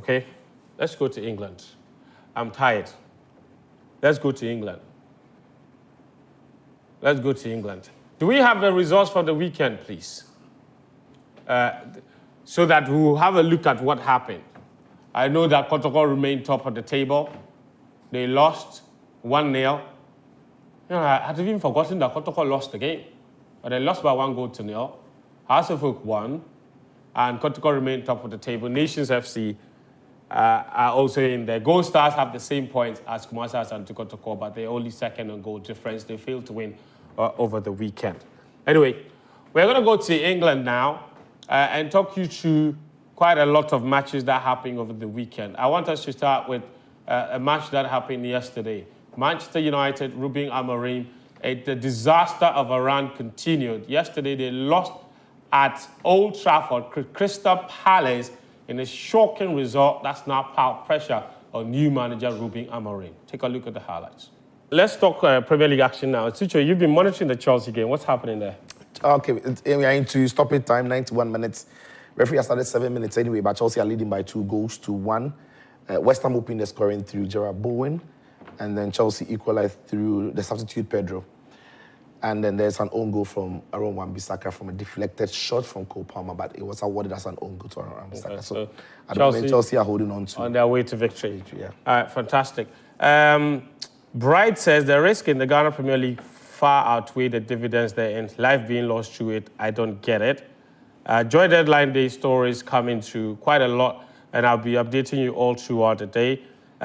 Okay? Let's go to England. I'm tired. Let's go to England. Let's go to England. Do we have the results for the weekend, please? So that we'll have a look at what happened. I know that Kotoko remained top of the table. They lost 1-0. I had even forgotten that Kotoko lost the game. But they lost by 1-0. Hasselhoek won. And Kotoko remained top of the table. Nations FC are also in there. Gold Stars have the same points as Kumasi and Kotoko, but they're only second on goal difference. They failed to win over the weekend. Anyway, we're going to go to England now and talk you through quite a lot of matches that happened over the weekend. I want us to start with a match that happened yesterday. Manchester United, Ruben Amorim, the disaster of a run continued. Yesterday, they lost at Old Trafford, Crystal Palace, in a shocking result that's now put pressure on new manager Ruben Amorim. Take a look at the highlights. Let's talk Premier League action now. Sucho, you've been monitoring the Chelsea game. What's happening there? Okay, we are into stopping time, 91 minutes. Referee has started 7 minutes anyway, but Chelsea are leading by 2-1. West Ham opened the scoring through Gerard Bowen, and then Chelsea equalized through the substitute Pedro. And then there's an own goal from Aaron Wan-Bissaka from a deflected shot from Cole Palmer, but it was awarded as an own goal to Aaron Wan-Bissaka. Okay, so at the moment, Chelsea are holding on to... On their way to victory. Yeah. All right, fantastic. Bright says the risk in the Ghana Premier League far outweigh the dividends therein. Life being lost through it, I don't get it. Joy Deadline Day stories coming through quite a lot, and I'll be updating you all throughout the day.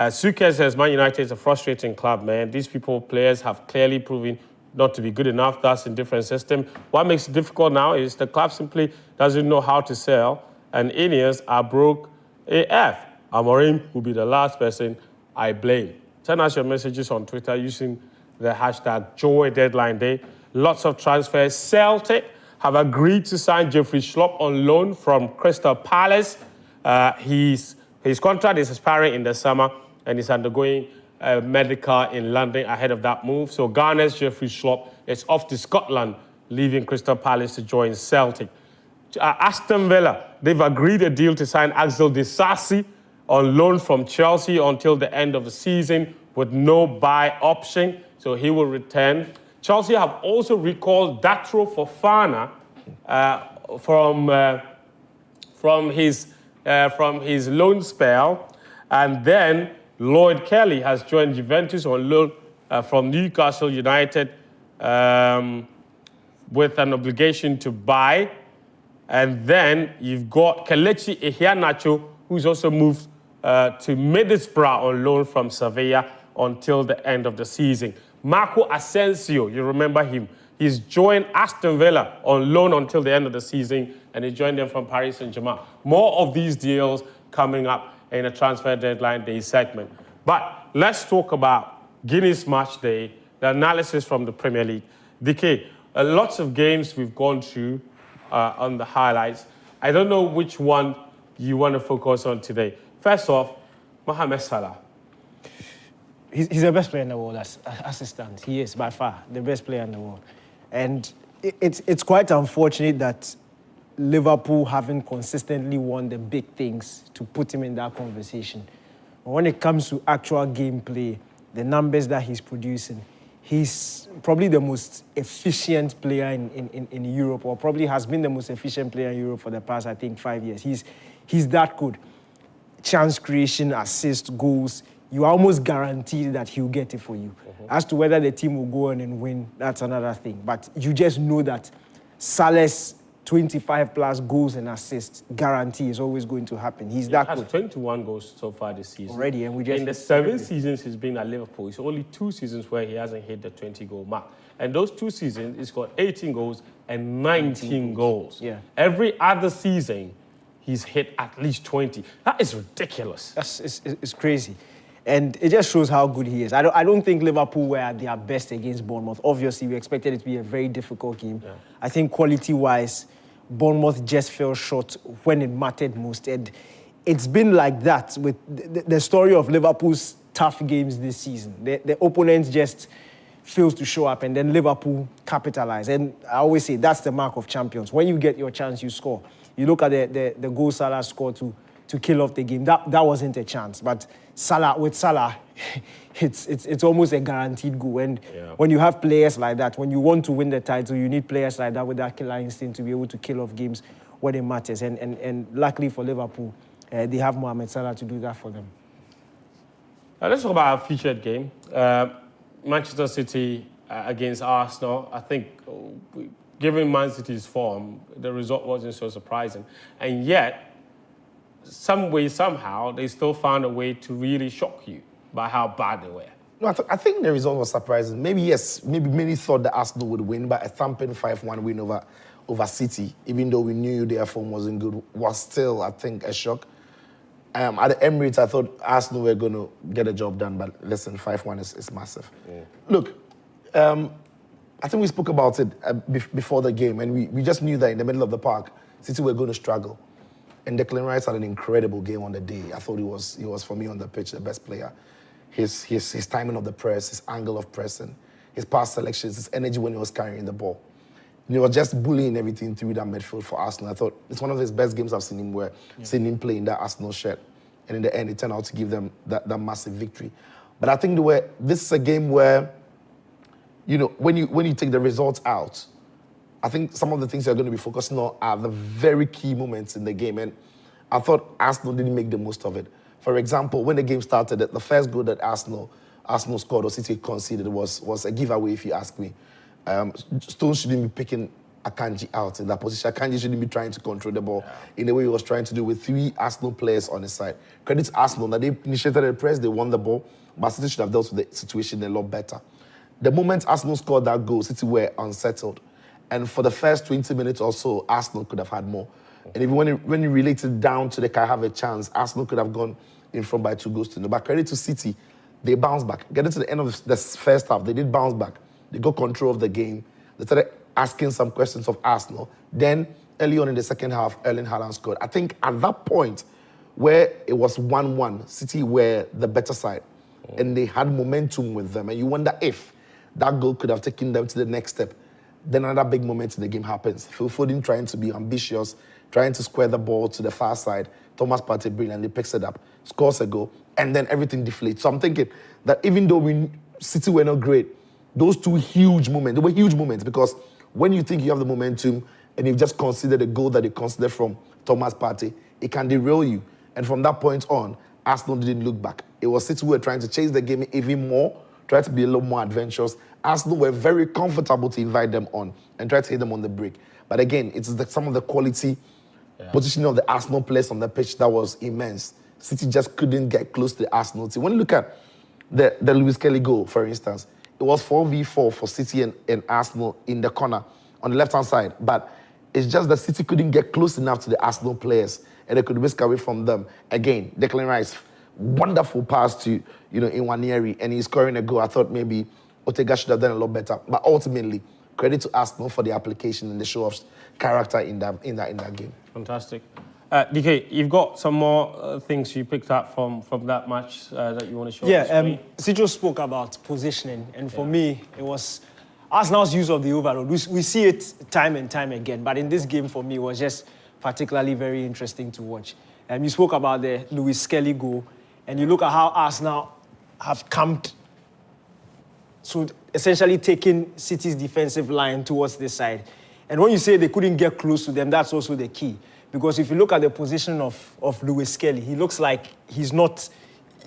Suke says Man United is a frustrating club, man. These players have clearly proven not to be good enough. That's in different system. What makes it difficult now is the club simply doesn't know how to sell, and Indians are broke AF. Amorim will be the last person I blame. Send us your messages on Twitter using the hashtag Joy Deadline Day. Lots of transfers. Celtic have agreed to sign Jeffrey Schlupp on loan from Crystal Palace. His contract is expiring in the summer, and he's undergoing medical in London ahead of that move. So Ghana's Jeffrey Schlupp is off to Scotland, leaving Crystal Palace to join Celtic. Aston Villa, they've agreed a deal to sign Axel Disasi on loan from Chelsea until the end of the season with no buy option, so he will return. Chelsea have also recalled Datro Fofana from his loan spell, and then Lloyd Kelly has joined Juventus on loan from Newcastle United with an obligation to buy. And then you've got Kelechi Iheanacho, who's also moved to Middlesbrough on loan from Sevilla until the end of the season. Marco Asensio, you remember him. He's joined Aston Villa on loan until the end of the season, and he joined them from Paris Saint-Germain. More of these deals coming up in a transfer deadline day segment. But let's talk about Guinea's match day, the analysis from the Premier League. DK, lots of games we've gone through on the highlights. I don't know which one you want to focus on today. First off, Mohamed Salah. He's the best player in the world as it stands. He is, by far, the best player in the world. And it's quite unfortunate that Liverpool haven't consistently won the big things to put him in that conversation. But when it comes to actual gameplay, the numbers that he's producing, he's probably the most efficient player in Europe, or probably has been the most efficient player in Europe for the past, I think, 5 years. He's that good. Chance creation, assist, goals, you are almost guaranteed that he'll get it for you. As to whether the team will go on and win, that's another thing. But you just know that Salah's 25-plus goals and assists guarantee is always going to happen. He's that good. He has 21 goals so far this season. Already, and we just... In the 7 seasons he's been at Liverpool, it's only 2 seasons where he hasn't hit the 20-goal mark. And those 2 seasons, he's got 18 goals and 19 goals. Yeah. Every other season, he's hit at least 20. That is ridiculous. It's crazy. And it just shows how good he is. I don't think Liverpool were at their best against Bournemouth. Obviously, we expected it to be a very difficult game. Yeah. I think quality-wise, Bournemouth just fell short when it mattered most. And it's been like that with the story of Liverpool's tough games this season. The opponents just fails to show up, and then Liverpool capitalize. And I always say that's the mark of champions. When you get your chance, you score. You look at the goal Salah scored to to kill off the game. That wasn't a chance. But with Salah, it's almost a guaranteed goal. And when you have players like that, when you want to win the title, you need players like that with that killer instinct to be able to kill off games when it matters. And luckily for Liverpool, they have Mohamed Salah to do that for them. Let's talk about our featured game. Manchester City against Arsenal. I think, given Man City's form, the result wasn't so surprising. And yet, some way, somehow, they still found a way to really shock you by how bad they were. No, I think the result was surprising. Maybe many thought that Arsenal would win, but a thumping 5-1 win over City, even though we knew their form wasn't good, was still, I think, a shock. At the Emirates, I thought Arsenal were going to get a job done, but listen, 5-1 is massive. Look, I think we spoke about it before the game, and we just knew that in the middle of the park, City were going to struggle. And Declan Rice had an incredible game on the day. I thought he was for me on the pitch, the best player. His timing of the press, his angle of pressing, his pass selections, his energy when he was carrying the ball. And he was just bullying everything through that midfield for Arsenal. I thought it's one of his best games I've seen him play in that Arsenal shirt. And in the end, it turned out to give them that massive victory. But I think this is a game where, when you take the results out, I think some of the things you're going to be focusing on are the very key moments in the game. And I thought Arsenal didn't make the most of it. For example, when the game started, the first goal that Arsenal scored or City conceded was a giveaway, if you ask me. Stones shouldn't be picking Akanji out in that position. Akanji shouldn't be trying to control the ball in the way he was trying to do with 3 Arsenal players on his side. Credit to Arsenal that they initiated the press, they won the ball, but City should have dealt with the situation a lot better. The moment Arsenal scored that goal, City were unsettled. And for the first 20 minutes or so, Arsenal could have had more. And even when you relate it down to the can have a chance, Arsenal could have gone in front by 2-0. But credit to City, they bounced back. Getting to the end of the first half, they did bounce back. They got control of the game. They started asking some questions of Arsenal. Then, early on in the second half, Erling Haaland scored. I think at that point, where it was 1-1, City were the better side. And they had momentum with them. And you wonder if that goal could have taken them to the next step. Then another big moment in the game happens. Phil Foden trying to be ambitious, trying to square the ball to the far side. Thomas Partey brilliantly picks it up, scores a goal, and then everything deflates. So I'm thinking that even though City were not great, those 2 huge moments, they were huge moments because when you think you have the momentum and you've just considered a goal that you considered from Thomas Partey, it can derail you. And from that point on, Arsenal didn't look back. It was City who were trying to chase the game even more, try to be a little more adventurous. Arsenal were very comfortable to invite them on and try to hit them on the break. But again, it's some of the quality positioning of the Arsenal players on the pitch that was immense. City just couldn't get close to the Arsenal team. When you look at the Lewis Kelly goal, for instance, it was 4v4 for City and Arsenal in the corner on the left-hand side. But it's just that City couldn't get close enough to the Arsenal players and they could whisk away from them. Again, Declan Rice, wonderful pass to, Nwaneri, and he's scoring a goal. I thought maybe Ortega should have done a lot better. But ultimately, credit to Arsenal for the application and the show of character in that game. Fantastic. DK, you've got some more things you picked up from that match that you want to show us? Cicho spoke about positioning, and for me, it was Arsenal's use of the overload. We see it time and time again, but in this game, for me, it was just particularly very interesting to watch. You spoke about the Lewis Kelly goal, and you look at how Arsenal have camped, so essentially taking City's defensive line towards this side. And when you say they couldn't get close to them, that's also the key. Because if you look at the position of Lewis Kelly, he looks like he's not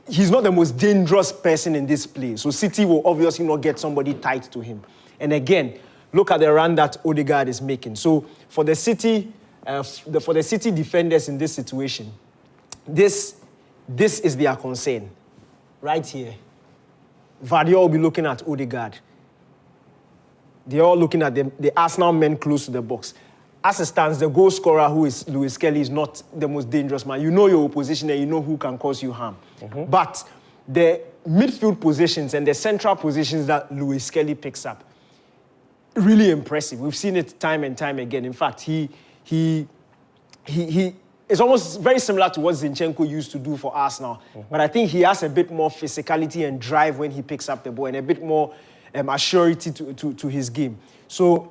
the most dangerous person in this play. So City will obviously not get somebody tight to him. And again, look at the run that Odegaard is making. So for the City defenders in this situation, this is their concern. Right here. Vardy will be looking at Odegaard. They're all looking at the Arsenal men close to the box. As it stands, the goal scorer, who is Lewis Kelly, is not the most dangerous man. You know your opposition and you know who can cause you harm. But the midfield positions and the central positions that Lewis Kelly picks up, really impressive. We've seen it time and time again. In fact, he it's almost very similar to what Zinchenko used to do for Arsenal. But I think he has a bit more physicality and drive when he picks up the ball and a bit more assurity to his game. So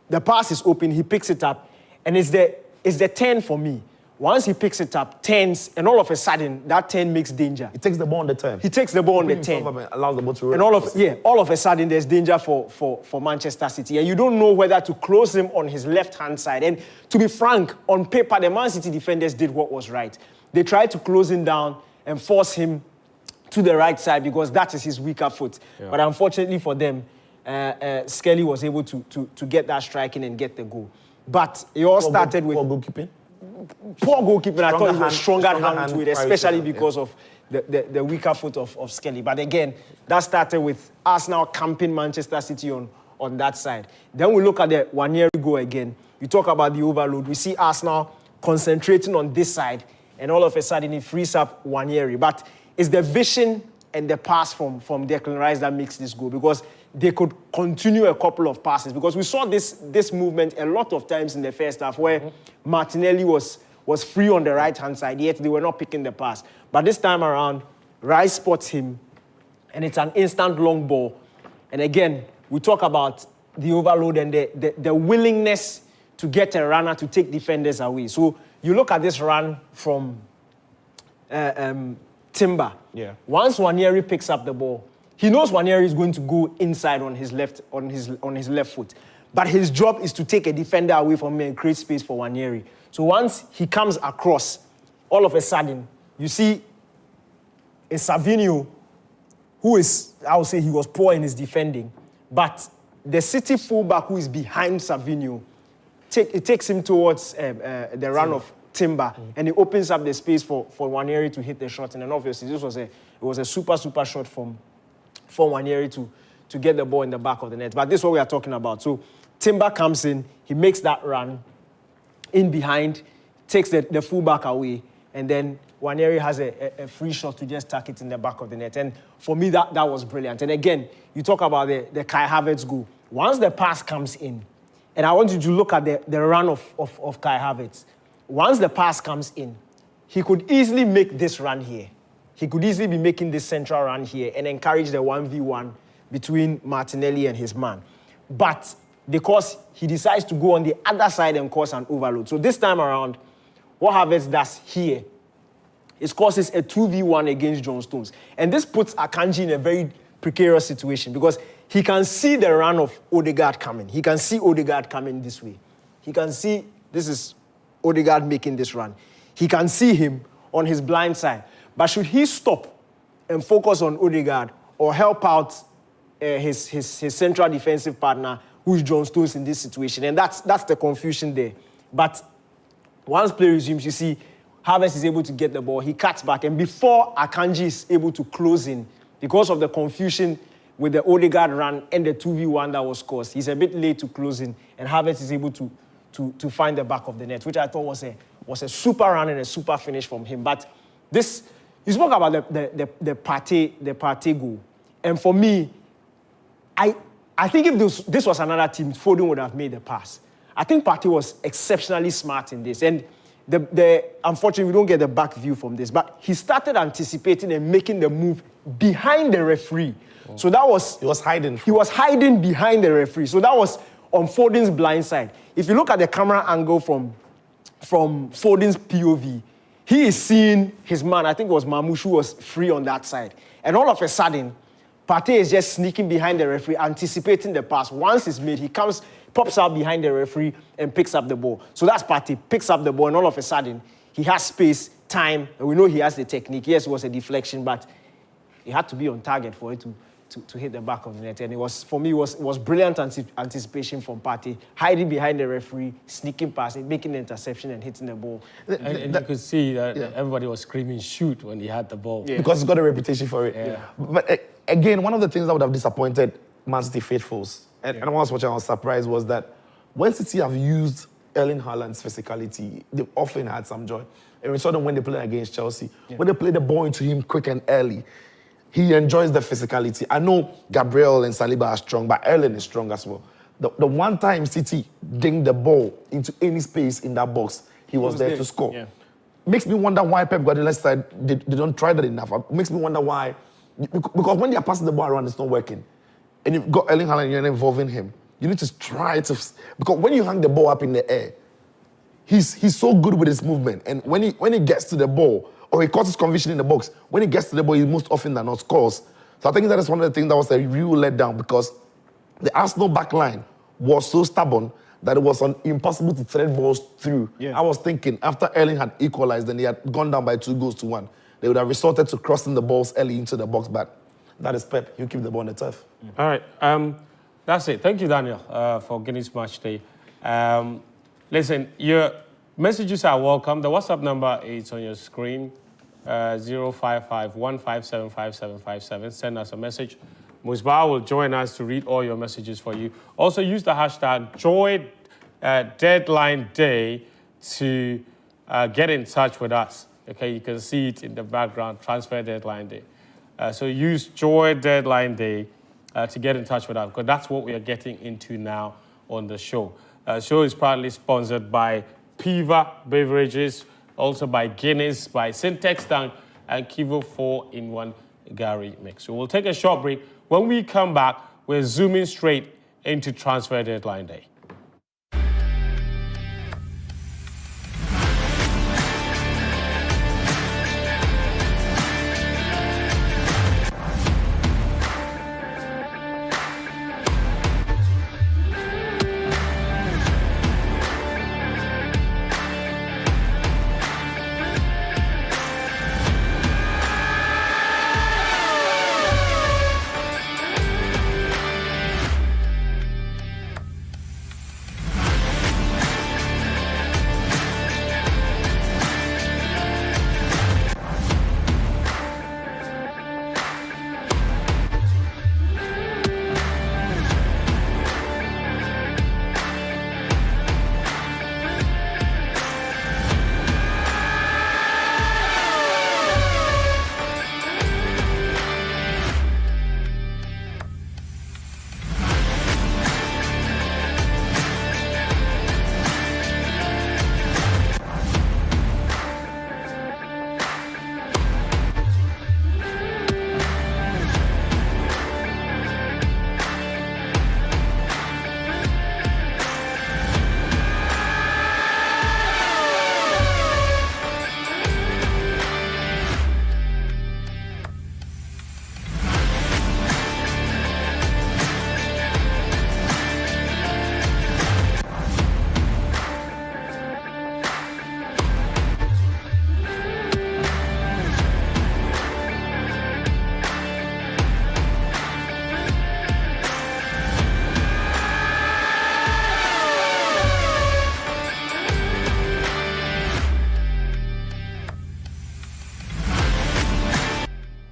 the pass is open, he picks it up, and it's the 10 for me. Once he picks it up, turns, and all of a sudden, that turn makes danger. He takes the ball on the turn. He takes the ball on the Himself turn. up and allows the ball to roll. And all of a sudden, there's danger for Manchester City. And you don't know whether to close him on his left-hand side. And to be frank, on paper, the Man City defenders did what was right. They tried to close him down and force him to the right side because that is his weaker foot. Yeah. But unfortunately for them, Skelly was able to get that striking and get the goal. But it all started with... Poor goalkeeping? Poor goalkeeping. I thought it was stronger hand to it, especially because of the weaker foot of Skelly. But again, that started with Arsenal camping Manchester City on that side. Then we look at the Nwaneri goal again. You talk about the overload. We see Arsenal concentrating on this side, and all of a sudden it frees up Nwaneri. But it's the vision and the pass from Declan Rice that makes this goal, because they could continue a couple of passes. Because we saw this movement a lot of times in the first half where Martinelli was free on the right-hand side, yet they were not picking the pass. But this time around, Rice spots him, and it's an instant long ball. And again, we talk about the overload and the willingness to get a runner to take defenders away. So you look at this run from Timber. Yeah. Once Nwaneri picks up the ball, he knows Nwaneri is going to go inside on his left foot. But his job is to take a defender away from him and create space for Nwaneri. So once he comes across, all of a sudden, you see a Savinho, who is, I would say he was poor in his defending, but the City fullback who is behind Savinho, it takes him towards the run of Timber, and it opens up the space for Nwaneri to hit the shot. And then obviously this was a super shot for Nwaneri to get the ball in the back of the net. But this is what we are talking about. So Timber comes in, he makes that run in behind, takes the fullback away, and then Nwaneri has a free shot to just tuck it in the back of the net. And for me, that was brilliant. And again, you talk about the Kai Havertz goal. Once the pass comes in, and I want you to look at the run of Kai Havertz. Once the pass comes in, he could easily make this run here. He could easily be making this central run here and encourage the 1v1 between Martinelli and his man. But because he decides to go on the other side and cause an overload. So this time around, what Havertz does here is causes a 2v1 against John Stones. And this puts Akanji in a very precarious situation because he can see the run of Odegaard coming. He can see Odegaard coming this way. He can see, this is Odegaard making this run. He can see him on his blind side. But should he stop and focus on Odegaard or help out his central defensive partner, who is John Stones in this situation? And that's the confusion there. But once play resumes, you see Havertz is able to get the ball. He cuts back. And before Akanji is able to close in, because of the confusion with the Odegaard run and the 2v1 that was caused, he's a bit late to close in. And Havertz is able to find the back of the net, which I thought was a super run and a super finish from him. But this, you spoke about the Partey goal. And for me, I think if this was another team, Foden would have made the pass. I think Partey was exceptionally smart in this. And unfortunately, we don't get the back view from this, but he started anticipating and making the move behind the referee. Oh. So that was... He was hiding. He was hiding behind the referee. So that was on Foden's blind side. If you look at the camera angle from Foden's POV, he is seeing his man, I think it was Mamouche, who was free on that side. And all of a sudden, Partey is just sneaking behind the referee, anticipating the pass. Once it's made, he pops out behind the referee and picks up the ball. So that's Partey, picks up the ball, and all of a sudden, he has space, time, and we know he has the technique. Yes, it was a deflection, but he had to be on target for it to hit the back of the net. And it was, for me, it was brilliant anticipation from Partey, hiding behind the referee, sneaking past it, making the interception and hitting the ball. And you could see that everybody was screaming shoot when he had the ball. Yeah. Because he's got a reputation for it. Yeah. But again, one of the things that would have disappointed Man City faithfuls, and when I was watching, I was surprised, was that when City have used Erling Haaland's physicality, they've often had some joy. And we saw them when they played against Chelsea. Yeah. When they played the ball into him quick and early, he enjoys the physicality. I know Gabriel and Saliba are strong, but Erling is strong as well. The one time City dinged the ball into any space in that box, he was there to score. Yeah. Makes me wonder why Pep Guardiola's side, they don't try that enough. Makes me wonder why. Because when they are passing the ball around, it's not working. And you've got Erling Haaland and you're involving him. You need to try to... Because when you hang the ball up in the air, he's so good with his movement. And when he gets to the ball, or he causes conviction in the box, when he gets to the ball, he most often than not scores. So I think that is one of the things that was a real letdown, because the Arsenal back line was so stubborn that it was impossible to thread balls through. Yeah. I was thinking after Erling had equalized and he had gone down by 2-1, they would have resorted to crossing the balls early into the box, but that is Pep. He'll keep the ball on the turf. All right. That's it. Thank you, Daniel, for Guinness Match Day. Listen, your messages are welcome. The WhatsApp number is on your screen, 055-157-5757. Send us a message. Musbah will join us to read all your messages for you. Also, use the hashtag #JoyDeadlineDay to get in touch with us. Okay, you can see it in the background, Transfer Deadline Day. So use Joy Deadline Day to get in touch with us, because that's what we are getting into now on the show. The show is proudly sponsored by Piva Beverages, also by Guinness, by Syntex Tank, and Kivo 4-in-1 Gary Mix. So we'll take a short break. When we come back, we're zooming straight into Transfer Deadline Day.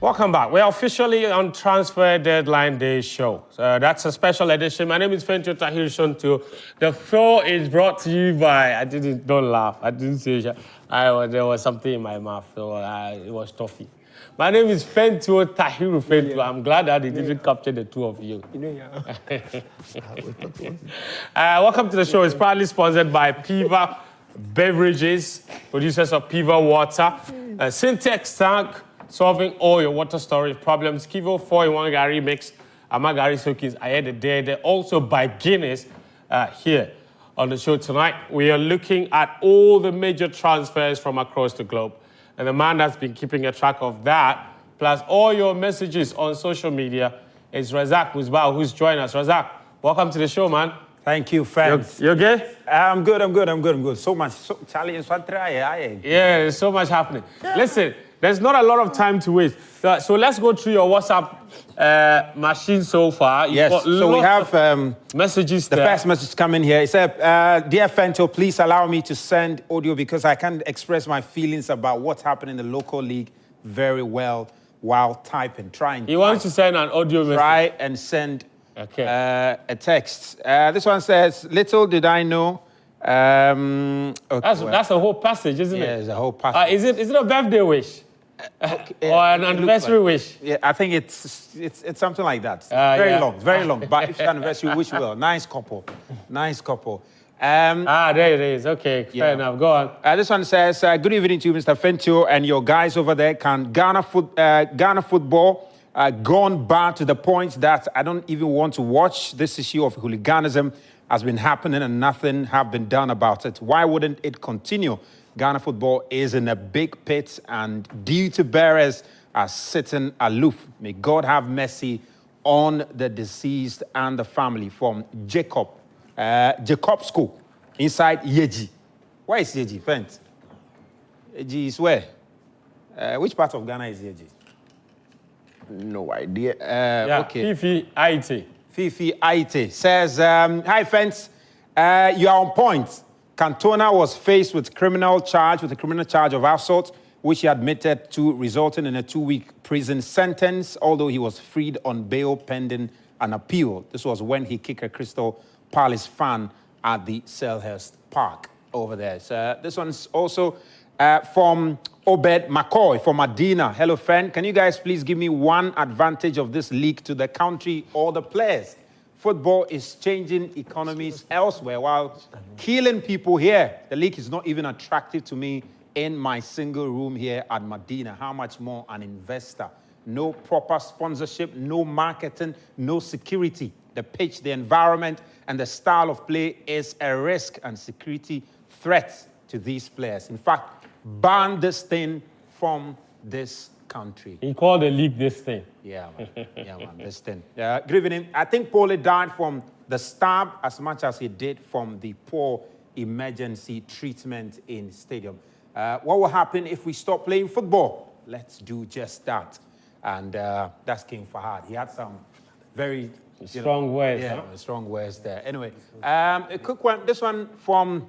Welcome back. We're officially on Transfer Deadline Day show. That's a special edition. My name is Fentio Tahir Shonto. The show is brought to you by, don't laugh. I didn't say there was something in my mouth, so it was toffee. My name is Fentio Tahir Fentio. I'm glad that they didn't capture the two of you. Welcome to the show. It's proudly sponsored by Piva Beverages, producers of Piva Water, Syntex Tank, solving all your water storage problems. Kivo 4-in-1 Gary Mix, Amagari Sokis, I had a day. They're also by Guinness here on the show tonight. We are looking at all the major transfers from across the globe. And the man that's been keeping a track of that, plus all your messages on social media, is Razak Musbah, who's joined us. Razak, welcome to the show, man. Thank you, friends. You okay? I'm good. So much. Charlie, yeah, there's so much happening. Listen, there's not a lot of time to waste. So let's go through your WhatsApp machine so far. Yes, so we have messages the there. first message coming here. It said, Dear Fento, please allow me to send audio because I can't express my feelings about what's happening in the local league very well while typing. He wants to send an audio message. Try and send a text. This one says, little did I know. Okay, that's a whole passage, isn't it? Yeah, it's a whole passage. Is it a birthday wish? Or an anniversary wish? Yeah, I think it's something like that. Very long. But if it's an anniversary wish, well, nice couple. There it is. Okay, fair enough. Go on. This one says, good evening to you, Mr. Fentio, and your guys over there. Can Ghana football gone bad to the point that I don't even want to watch this issue of hooliganism has been happening and nothing have been done about it. Why wouldn't it continue? Ghana football is in a big pit and duty bearers are sitting aloof. May God have mercy on the deceased and the family. From Jacob School inside Yeji. Where is Yeji? Fent? Yeji is where? Which part of Ghana is Yeji? No idea. Okay. Fifi Aite. Fifi Aite says, hi, Fence. You are on point. Cantona was faced with a criminal charge of assault, which he admitted to, resulting in a 2-week prison sentence, although he was freed on bail pending an appeal. This was when he kicked a Crystal Palace fan at the Selhurst Park over there. So this one's also from Obed McCoy from Medina. Hello, friend. Can you guys please give me one advantage of this league to the country or the players? Football is changing economies elsewhere while killing people here. The league is not even attractive to me in my single room here at Medina. How much more an investor? No proper sponsorship, no marketing, no security. The pitch, the environment, and the style of play is a risk and security threat to these players. In fact, ban this thing from this country. He called the league this thing. Yeah, man. Yeah, man, this thing. Good evening. I think Paulie died from the stab as much as he did from the poor emergency treatment in stadium. What will happen if we stop playing football? Let's do just that. And that's King Fahad. He had some very strong words. Yeah, strong words there. Anyway, a quick one. This one from,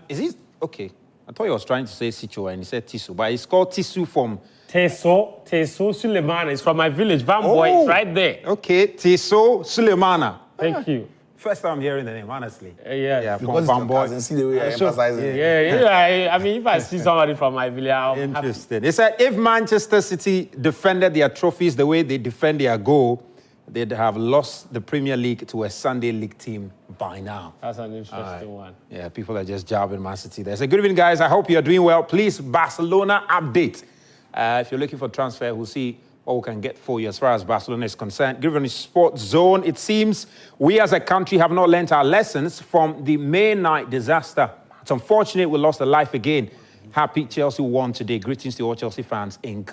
is he, okay. I thought he was trying to say Sicho and he said Tisu, but it's called Tisu from... Teso Suleiman is from my village. Van Boy, right there. Okay, Teso Suleimana. Thank you. First time hearing the name, honestly. Yeah. Yeah, Because from Van Boy. and see the way I emphasize it. Yeah. I mean, if I see somebody from my village, I'll be happy. Interesting. They said if Manchester City defended their trophies the way they defend their goal, they'd have lost the Premier League to a Sunday League team by now. That's an interesting one. Yeah, people are just jabbing Man City there. So good evening, guys. I hope you're doing well. Please, Barcelona update. If you're looking for transfer, we'll see what we can get for you as far as Barcelona is concerned. Given the sports zone, it seems we as a country have not learnt our lessons from the May night disaster. It's unfortunate we lost a life again. Happy Chelsea won today. Greetings to all Chelsea fans in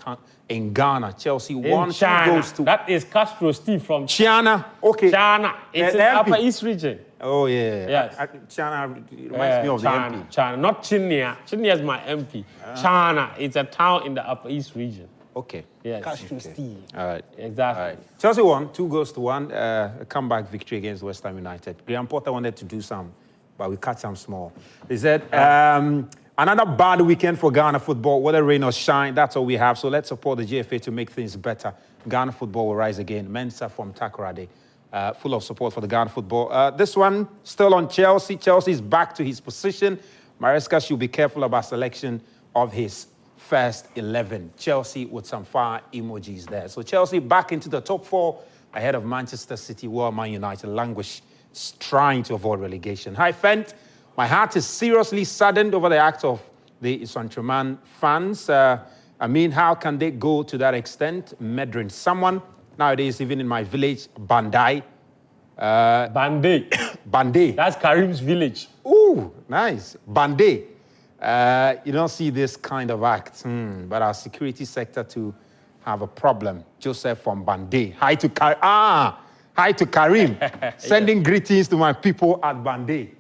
Ghana. Chelsea won. China. That is Castro Steve from China. Okay. China. It's in the Upper East region. Oh, yeah. Yes. China reminds me of China, the MP. China, not Chinya. Chinya is my MP. China, it's a town in the Upper East region. Okay. Yes. Castro Steve. All right. Exactly. All right. Chelsea won 2-1. A comeback victory against West Ham United. Graham Potter wanted to do some, but we cut some small. They said, another bad weekend for Ghana football. Whether rain or shine, that's all we have. So let's support the GFA to make things better. Ghana football will rise again. Mensa from Takoradi. Full of support for the Ghana football. This one, still on Chelsea. Chelsea is back to his position. Maresca should be careful about selection of his first 11. Chelsea with some fire emojis there. So Chelsea back into the top 4 ahead of Manchester City, while Man United languish, trying to avoid relegation. Hi, Fent. My heart is seriously saddened over the act of the Saint-Germain fans. I mean, how can they go to that extent? Murdering someone. Nowadays, even in my village, Bandai. Bandai. Bandai. That's Karim's village. Ooh, nice. Bandai. You don't see this kind of act. But our security sector to have a problem. Joseph from Bandai. Hi to Karim. Sending greetings to my people at Bandai.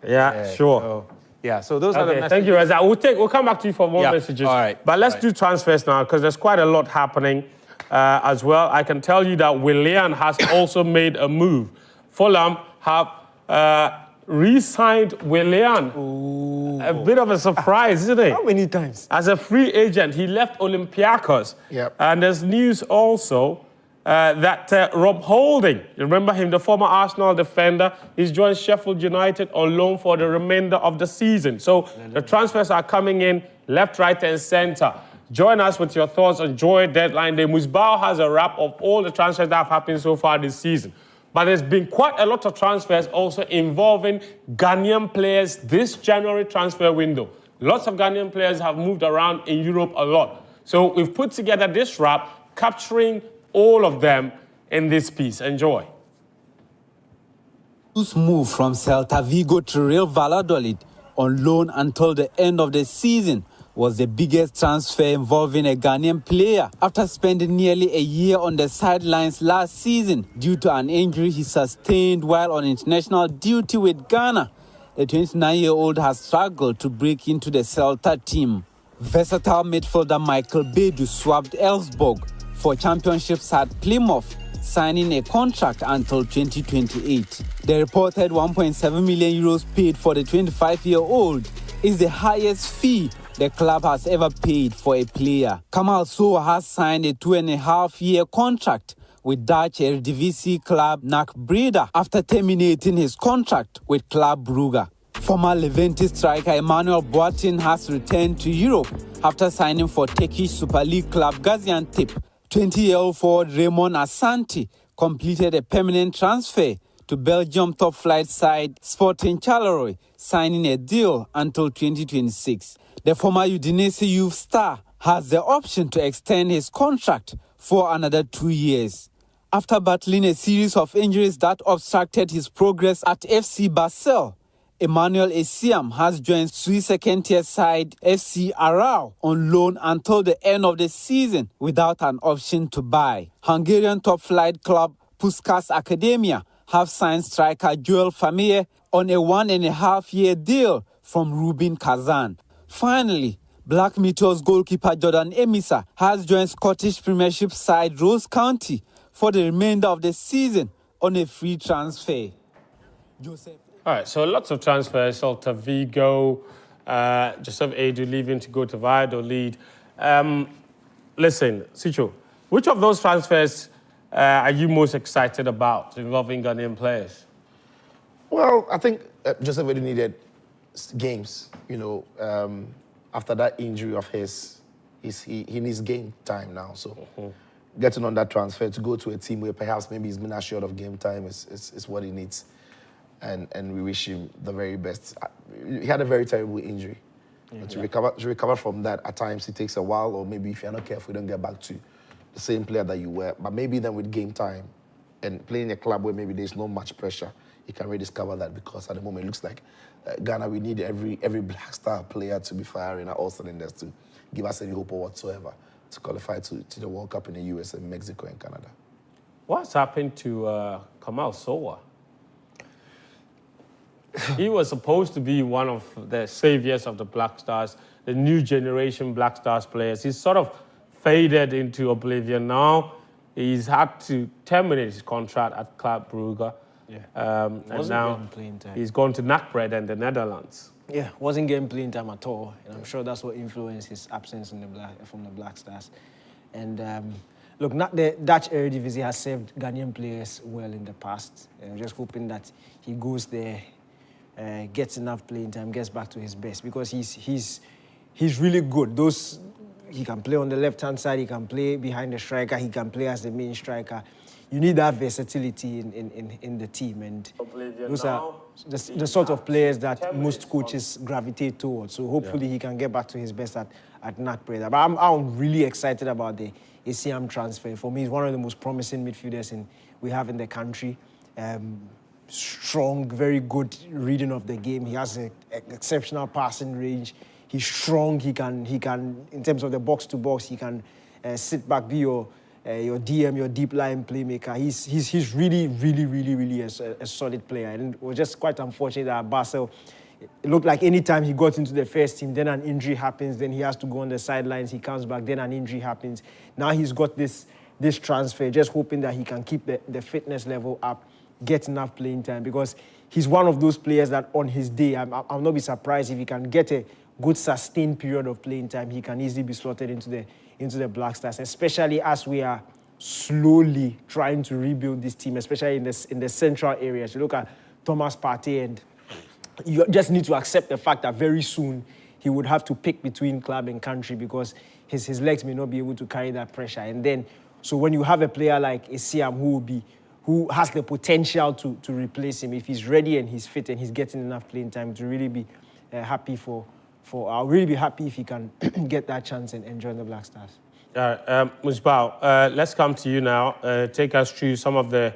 Yeah, sure. So those are the messages. Thank you, Reza. We'll come back to you for more messages. All right. But let's do transfers now, because there's quite a lot happening as well. I can tell you that Willian has also made a move. Fulham have re-signed Willian. A bit of a surprise, isn't it? How many times? As a free agent, he left Olympiacos. Yep. And there's news also that Rob Holding, you remember him, the former Arsenal defender, he's joined Sheffield United on loan for the remainder of the season. So the transfers are coming in left, right, and center. Join us with your thoughts on Joy Deadline Day. Musbao has a wrap of all the transfers that have happened so far this season. But there's been quite a lot of transfers also involving Ghanaian players this January transfer window. Lots of Ghanaian players have moved around in Europe a lot. So we've put together this wrap capturing all of them in this piece. Enjoy. Whose move from Celta Vigo to Real Valladolid on loan until the end of the season was the biggest transfer involving a Ghanaian player after spending nearly a year on the sidelines last season due to an injury he sustained while on international duty with Ghana. The 29-year-old has struggled to break into the Celta team. Versatile midfielder Michael Bedu swapped Elfsborg for championships at Plymouth, signing a contract until 2028. The reported 1.7 million euros paid for the 25-year-old is the highest fee the club has ever paid for a player. Kamal Soa has signed a 2.5-year contract with Dutch Eredivisie club NAC Breda after terminating his contract with Club Brugge. Former Levante striker Emmanuel Boateng has returned to Europe after signing for Turkish Super League club Gaziantep. 20-year-old forward Raymond Asante completed a permanent transfer to Belgium top-flight side Sporting Charleroi, signing a deal until 2026. The former Udinese youth star has the option to extend his contract for another 2 years. After battling a series of injuries that obstructed his progress at FC Basel, Emmanuel Essiam has joined Swiss second-tier side FC Arau on loan until the end of the season without an option to buy. Hungarian top-flight club Puskás Academia have signed striker Joel Famir on a 1.5-year deal from Rubin Kazan. Finally, Black Meteors goalkeeper Jordan Emisa has joined Scottish Premiership side Ross County for the remainder of the season on a free transfer. All right, so lots of transfers. Celta Vigo, Joseph Edu leaving to go to Valladolid. Listen, Sicho, which of those transfers are you most excited about involving Ghanaian players? Well, I think Joseph Edu needed games. After that injury of his, he needs game time now. So getting on that transfer to go to a team where perhaps maybe he's been assured of game time is what he needs. And we wish him the very best. He had a very terrible injury. To recover from that, at times it takes a while, or maybe if you're not careful, you don't get back to the same player that you were. But maybe then with game time and playing in a club where maybe there's not much pressure, he can rediscover that, because at the moment it looks like Ghana, we need every Black Star player to be firing at all cylinders to give us any hope or whatsoever to qualify to the World Cup in the US and Mexico and Canada. What's happened to Kamal Soa? He was supposed to be one of the saviors of the Black Stars, the new generation Black Stars players. He's sort of faded into oblivion now. He's had to terminate his contract at Club Brugge. And now he's gone to NAC Breda in the Netherlands. Yeah, wasn't getting playing time at all. And I'm sure that's what influenced his absence from the Black Stars. And look, not the Dutch Eredivisie has served Ghanaian players well in the past. Just hoping that he goes there, gets enough playing time, gets back to his best, because he's really good. He can play on the left-hand side, he can play behind the striker, he can play as the main striker. You need that versatility in the team, and those are the sort of players that most coaches gravitate towards. So hopefully he can get back to his best at NAC Breda. But I'm really excited about the ACM transfer. For me, he's one of the most promising midfielders we have in the country. Strong, very good reading of the game. He has an exceptional passing range. He's strong. He can, in terms of the box to box, he can sit back, be your DM, your deep line playmaker. He's really a solid player. And it was just quite unfortunate that at Basel, it looked like any time he got into the first team, then an injury happens, then he has to go on the sidelines, he comes back, then an injury happens. Now he's got this transfer, just hoping that he can keep the fitness level up, get enough playing time, because he's one of those players that on his day, I'll not be surprised if he can get a good sustained period of playing time. He can easily be slotted into the Black Stars, especially as we are slowly trying to rebuild this team, especially in the central areas. You look at Thomas Partey, and you just need to accept the fact that very soon he would have to pick between club and country, because his legs may not be able to carry that pressure. And then, so when you have a player like Esiam who has the potential to replace him, if he's ready and he's fit and he's getting enough playing time, to really be happy I'll really be happy if he can get that chance and join the Black Stars. Musbao, let's come to you now. Take us through some of the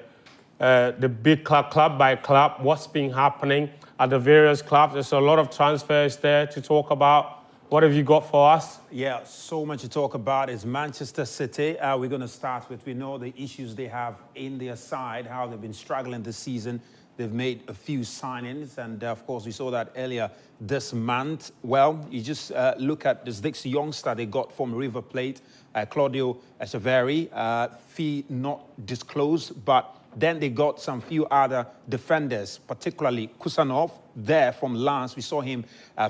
the big club by club, what's been happening at the various clubs. There's a lot of transfers there to talk about. What have you got for us? Yeah, so much to talk about is Manchester City. We're going to start with, we know the issues they have in their side, how they've been struggling this season. They've made a few signings, and of course, we saw that earlier this month. Well, you just look at this youngster they got from River Plate, Claudio Echeverri, fee not disclosed, but then they got some few other defenders, particularly Kusanov, there from Lens. We saw him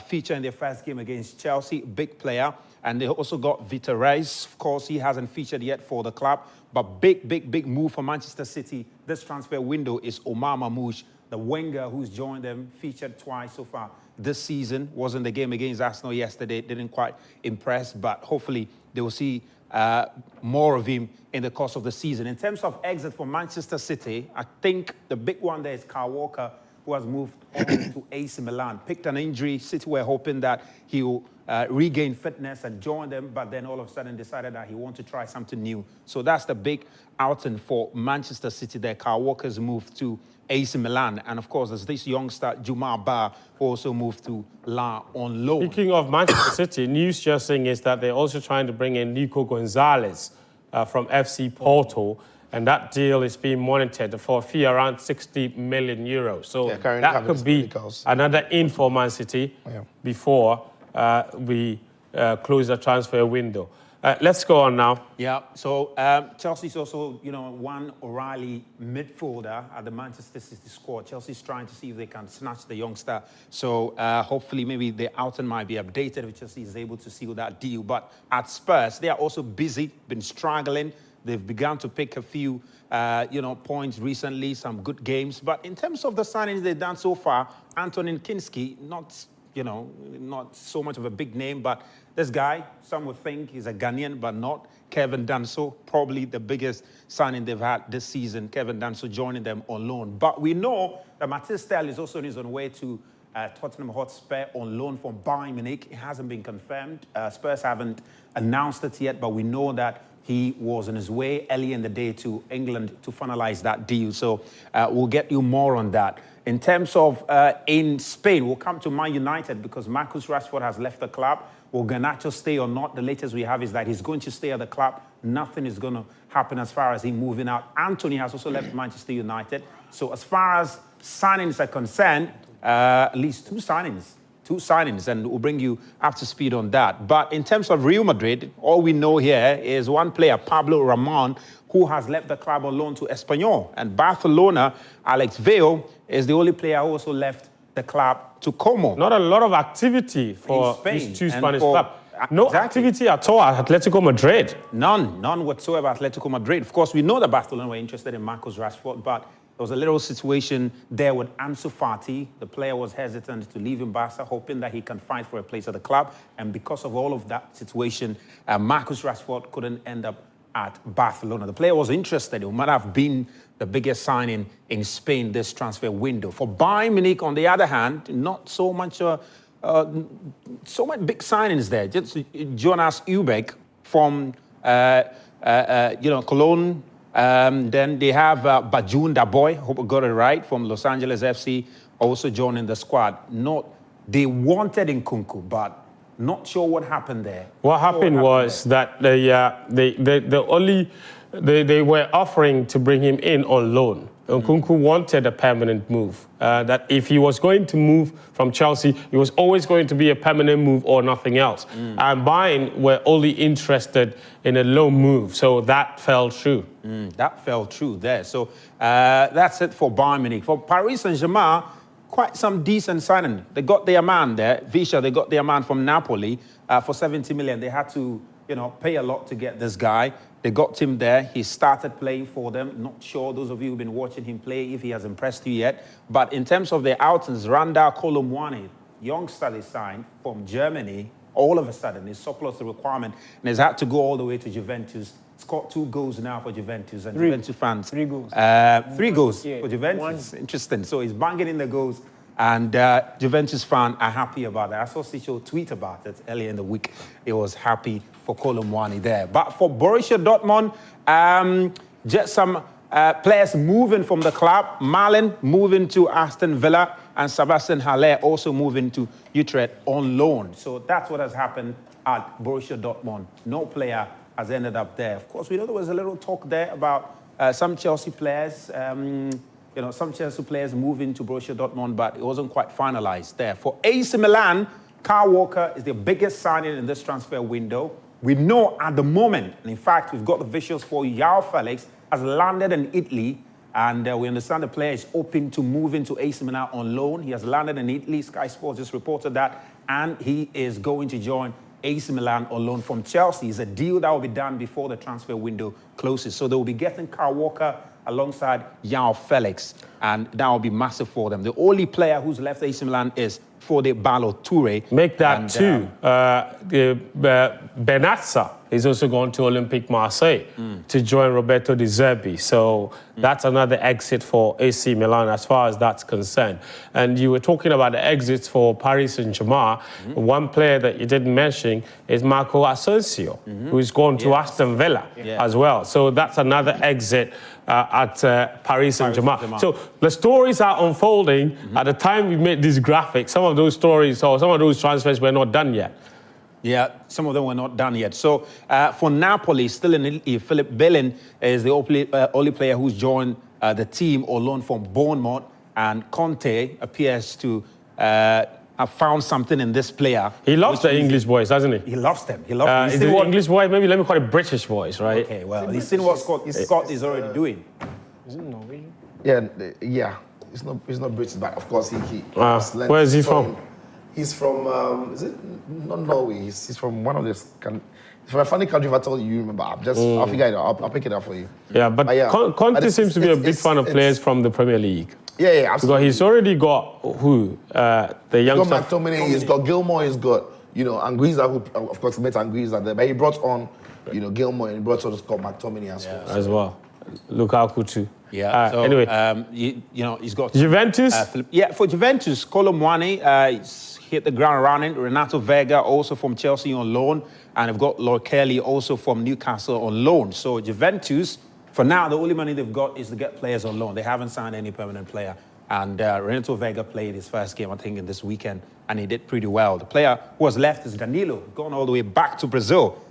feature in their first game against Chelsea, big player. And they also got Vitor Reis. Of course, he hasn't featured yet for the club. But big move for Manchester City this transfer window is Omar Mamouche, the winger who's joined them, featured twice so far this season. Was in the game against Arsenal yesterday. Didn't quite impress, but hopefully they will see more of him in the course of the season. In terms of exit for Manchester City, I think the big one there is Kyle Walker, who has moved on to AC Milan. Picked an injury. City were hoping that he will regain fitness and join them, but then all of a sudden decided that he wanted to try something new. So that's the big outing for Manchester City there. Kyle Walker's moved to AC Milan. And of course, there's this youngster, Juma Ba, who also moved to La on loan. Speaking of Manchester City, news just saying is that they're also trying to bring in Nico Gonzalez from FC Porto. And that deal is being monitored for a fee around 60 million euros. So that could be another in for Man City before we close the transfer window. Let's go on now. Yeah, so Chelsea's also, one O'Reilly midfielder at the Manchester City squad. Chelsea's trying to see if they can snatch the youngster. So hopefully maybe the outing might be updated if Chelsea is able to seal that deal. But at Spurs, they are also busy, been struggling. They've begun to pick a few, points recently, some good games. But in terms of the signings they've done so far, Antonin Kinski, not so much of a big name, but this guy, some would think he's a Ghanaian, but not. Kevin Danso, probably the biggest signing they've had this season. Kevin Danso joining them on loan. But we know that Matthias Tel is also on his way to Tottenham Hotspur on loan from Bayern Munich. It hasn't been confirmed. Spurs haven't announced it yet, but we know that he was on his way early in the day to England to finalize that deal. So we'll get you more on that. In terms of in Spain, we'll come to Man United because Marcus Rashford has left the club. Will Garnacho stay or not? The latest we have is that he's going to stay at the club. Nothing is going to happen as far as him moving out. Anthony has also left Manchester United. So as far as signings are concerned, at least two signings, and we'll bring you up to speed on that. But in terms of Real Madrid, all we know here is one player, Pablo Ramon, who has left the club on loan to Espanyol. And Barcelona, Alex Vale, is the only player who also left the club to Como. Not a lot of activity for these two Spanish clubs. No activity at all at Atletico Madrid. None whatsoever at Atletico Madrid. Of course, we know that Barcelona were interested in Marcus Rashford, but there was a little situation there with Ansu Fati. The player was hesitant to leave in Barca, hoping that he can fight for a place at the club. And because of all of that situation, Marcus Rashford couldn't end up at Barcelona. The player was interested. It might have been the biggest signing in Spain this transfer window. For Bayern Munich, on the other hand, not so much big signings there. Just Jonas Ubeck from Cologne. Then they have Bajun Daboy, hope I got it right, from Los Angeles FC, also joining the squad. They wanted Nkunku, but not sure what happened there. What happened was that they were offering to bring him in on loan. Nkunku wanted a permanent move. That if he was going to move from Chelsea, it was always going to be a permanent move or nothing else. And Bayern were only interested in a loan move, so that fell through. That fell through there. So that's it for Bayern Munich. For Paris Saint-Germain, quite some decent signing. They got their man there, Visha. They got their man from Napoli for 70 million. They had to, pay a lot to get this guy. They got him there. He started playing for them. Not sure, those of you who've been watching him play, if he has impressed you yet. But in terms of their outings, Randa Kolomwani, youngster they signed from Germany, all of a sudden, is surplus the requirement and has had to go all the way to Juventus. Scored 2 goals now for Juventus and Juventus fans. 3 goals. 3 goals for Juventus. Interesting. So he's banging in the goals. And Juventus fans are happy about that. I saw Sisho tweet about it earlier in the week. He was happy for Kolomwani there. But for Borussia Dortmund, just some players moving from the club. Marlon moving to Aston Villa, and Sebastian Haller also moving to Utrecht on loan. So that's what has happened at Borussia Dortmund. No player has ended up there. Of course, we know there was a little talk there about some Chelsea players, some Chelsea players moving to Borussia Dortmund, but it wasn't quite finalized there. For AC Milan, Kyle Walker is the biggest signing in this transfer window. We know at the moment, and in fact, we've got the visuals for João Felix, has landed in Italy, and we understand the player is open to moving to AC Milan on loan. He has landed in Italy. Sky Sports just reported that, and he is going to join AC Milan on loan from Chelsea. It's a deal that will be done before the transfer window closes. So they will be getting Kyle Walker alongside João Felix, and that will be massive for them. The only player who's left AC Milan is Fode Ballo-Toure. Make that two. Benazza is also going to Olympique Marseille to join Roberto De Zerbi. So that's another exit for AC Milan as far as that's concerned. And you were talking about the exits for Paris Saint-Germain. One player that you didn't mention is Marco Asensio, who's gone to Aston Villa as well. So that's another exit at Paris Saint-Germain. So the stories are unfolding. At the time we made this graphic, some of those stories or some of those transfers were not done yet. Yeah, some of them were not done yet. So for Napoli, still in Italy, Philip Bellin is the only player who's joined the team on loan from Bournemouth, and Conte appears to have found something in this player. He loves the English boys, doesn't he? He loves them. He loves them. Is it English boy? Maybe let me call it British boys, right? Okay, well, he's seen what Scott is already doing. Is it Norwegian? Yeah. It's not British, but of course he where is he from? He's from, is it not Norway? He's from one of the, from a funny country. If I told you, remember, I'll figure it out. I'll pick it up for you. Yeah, but Conte seems to be a big fan of players from the Premier League. Yeah, absolutely. Because he's already got who? The youngster. He's got McTominay, he's got Gilmour, he's got, Anguissa, who, of course, met Anguissa there. But he brought on, Gilmour, and he brought on Scott McTominay as well. As well. Lukaku too. Yeah. So, anyway, he's got Juventus. For Juventus, Kolo Muani hit the ground running. Renato Vega also from Chelsea on loan, and they've got Lloyd Kelly also from Newcastle on loan. So Juventus, for now, the only money they've got is to get players on loan. They haven't signed any permanent player. And Renato Vega played his first game, I think, in this weekend, and he did pretty well. The player who was left is Danilo, gone all the way back to Brazil.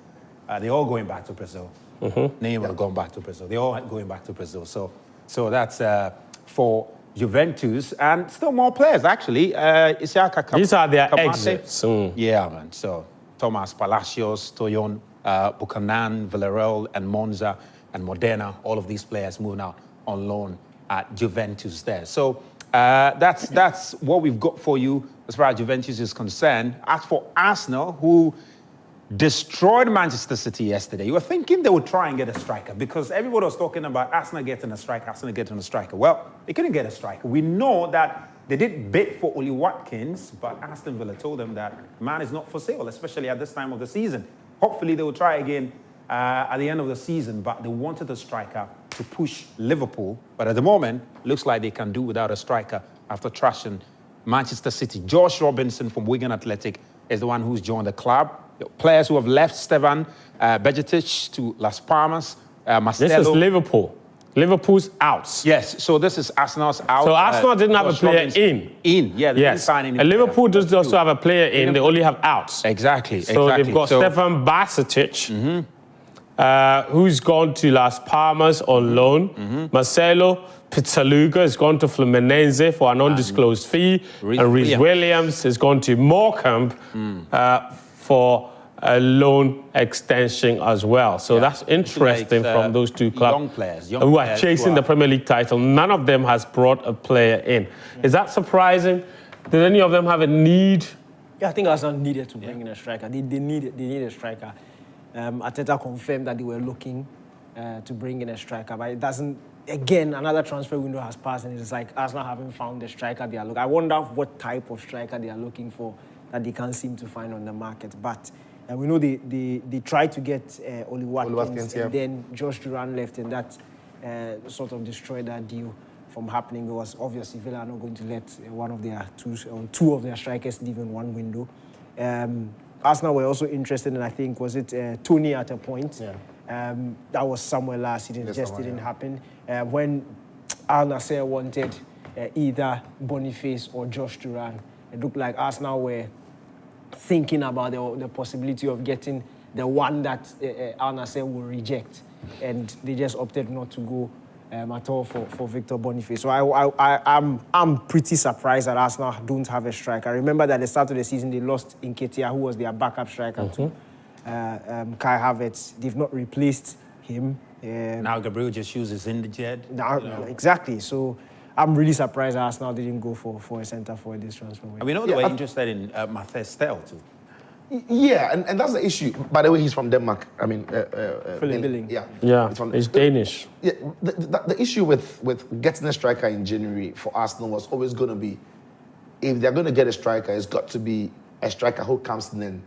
They're all going back to Brazil. Neymar going back to Brazil. They're all going back to Brazil. So that's for Juventus, and still more players, actually. These are their exits. Yeah, man. So Thomas Palacios, Toyon, Buchanan, Villarreal, and Monza, and Modena, all of these players moving out on loan at Juventus there. So that's what we've got for you as far as Juventus is concerned. As for Arsenal, who destroyed Manchester City yesterday, you were thinking they would try and get a striker, because everybody was talking about Arsenal getting a striker, Well, they couldn't get a striker. We know that they did bid for Oli Watkins, but Aston Villa told them that the man is not for sale, especially at this time of the season. Hopefully they will try again at the end of the season, but they wanted a striker to push Liverpool. But at the moment, looks like they can do without a striker after trashing Manchester City. Josh Robinson from Wigan Athletic is the one who's joined the club. Players who have left: Stevan Bejitic to Las Palmas, Marcelo. This is Liverpool. Liverpool's out. Yes, so this is Arsenal's out. So Arsenal didn't have a player Robinson in. They didn't sign any. And Liverpool does also have a player in. They only have outs. Exactly. So they've got Stevan Bejitic, who's gone to Las Palmas on loan. Marcelo Pizzaluga has gone to Fluminense for an undisclosed fee. And Reece Williams has gone to Morecambe for a loan extension as well. So that's interesting from those two clubs young players who are chasing the Premier League title. None of them has brought a player in. Is that surprising? Did any of them have a need? Yeah, I think Arsenal needed to bring in a striker. They need a striker. Arteta confirmed that they were looking to bring in a striker, but it doesn't. Again, another transfer window has passed, and it's like Arsenal haven't found the striker they are looking. I wonder what type of striker they are looking for that they can't seem to find on the market. But we know they tried to get Oli Watkins, and then Josh Duran left, and that sort of destroyed that deal from happening. Because obviously Villa are not going to let two of their strikers leave in one window. Arsenal were also interested in, I think, was it Tony at a point? That was somewhere last season. It just didn't happen. When Al Nassr wanted either Boniface or Josh Duran, it looked like Arsenal were thinking about the possibility of getting the one that Al Nassr will reject, and they just opted not to go at all for Victor Boniface. So I'm pretty surprised that Arsenal don't have a striker. I remember that at the start of the season they lost Nketiah, who was their backup striker to Kai Havertz. They've not replaced him. Now Gabriel Jesus is in the jet. Now, exactly. So I'm really surprised Arsenal didn't go for a centre forward this transfer window. And we know they were interested in Matthias Stel too. Yeah, and that's the issue. By the way, he's from Denmark. I mean, Philip Billing. Yeah, he's Danish. Yeah, the issue with getting a striker in January for Arsenal was always going to be, if they're going to get a striker, it's got to be a striker who comes in and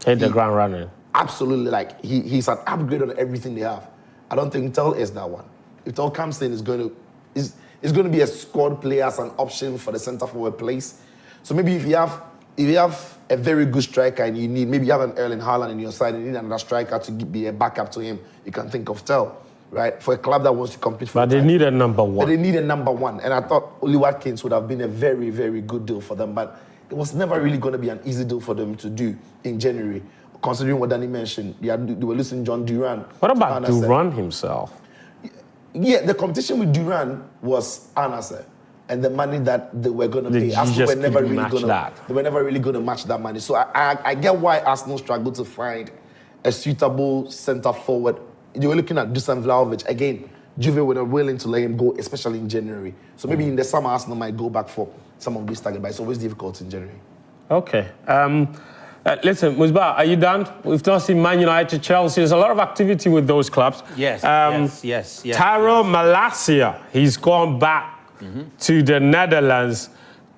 hit the ground running. Absolutely, like he's an upgrade on everything they have. I don't think Tel is that one. If Tel comes in, it's going to be a squad player as an option for the centre forward place. So maybe if you have a very good striker and maybe you have an Erling Haaland in your side and you need another striker to be a backup to him, you can think of Tel, right? For a club that wants to compete for But they need a number one. But they need a number one. And I thought Oli Watkins would have been a very, very good deal for them. But it was never really going to be an easy deal for them to do in January, considering what Danny mentioned. They were losing John Duran. What about Duran himself? Yeah, the competition with Duran was Al Nassr, and the money that they were going to pay. Arsenal were never really going to. They were never really going to match that money. So I get why Arsenal struggled to find a suitable centre forward. You were looking at Dusan Vlahovic again. Juve were willing to let him go, especially in January. So maybe in the summer Arsenal might go back for some of these targets, but it's always difficult in January. Okay. Listen, Musbah, are you done? We've not seen Man United, Chelsea. There's a lot of activity with those clubs. Yes. Tyrell Malacia, he's gone back to the Netherlands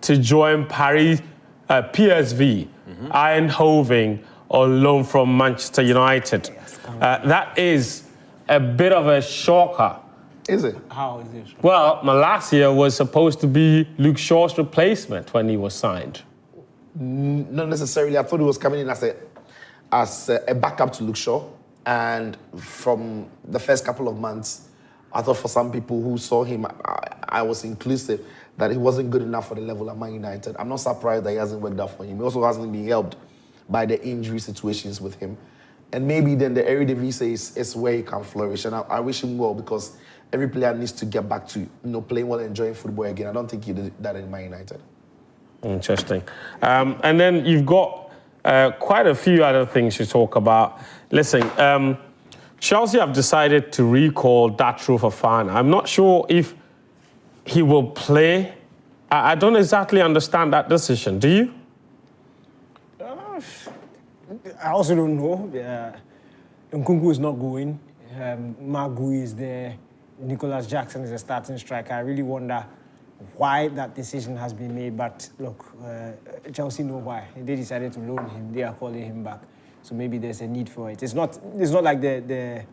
to join Paris, PSV, Eindhoven, on loan from Manchester United. That is a bit of a shocker. Is it? How is it? Well, Malacia was supposed to be Luke Shaw's replacement when he was signed. Not necessarily. I thought he was coming in as a backup to Luke Shaw. And from the first couple of months, I thought for some people who saw him, I was inclusive, that he wasn't good enough for the level of Man United. I'm not surprised that he hasn't worked out for him. He also hasn't been helped by the injury situations with him. And maybe then the Eredivisie is where he can flourish. And I wish him well, because every player needs to get back to playing well and enjoying football again. I don't think he did that in Man United. Interesting. And then you've got quite a few other things to talk about. Listen, Chelsea have decided to recall Datro Fofana. I'm not sure if he will play. I don't exactly understand that decision. Do you? I also don't know. Nkunku is not going. Mark Gui is there. Nicholas Jackson is a starting striker. I really wonder why that decision has been made. But look, Chelsea know why. They decided to loan him. They are calling him back. So maybe there's a need for it. It's not like the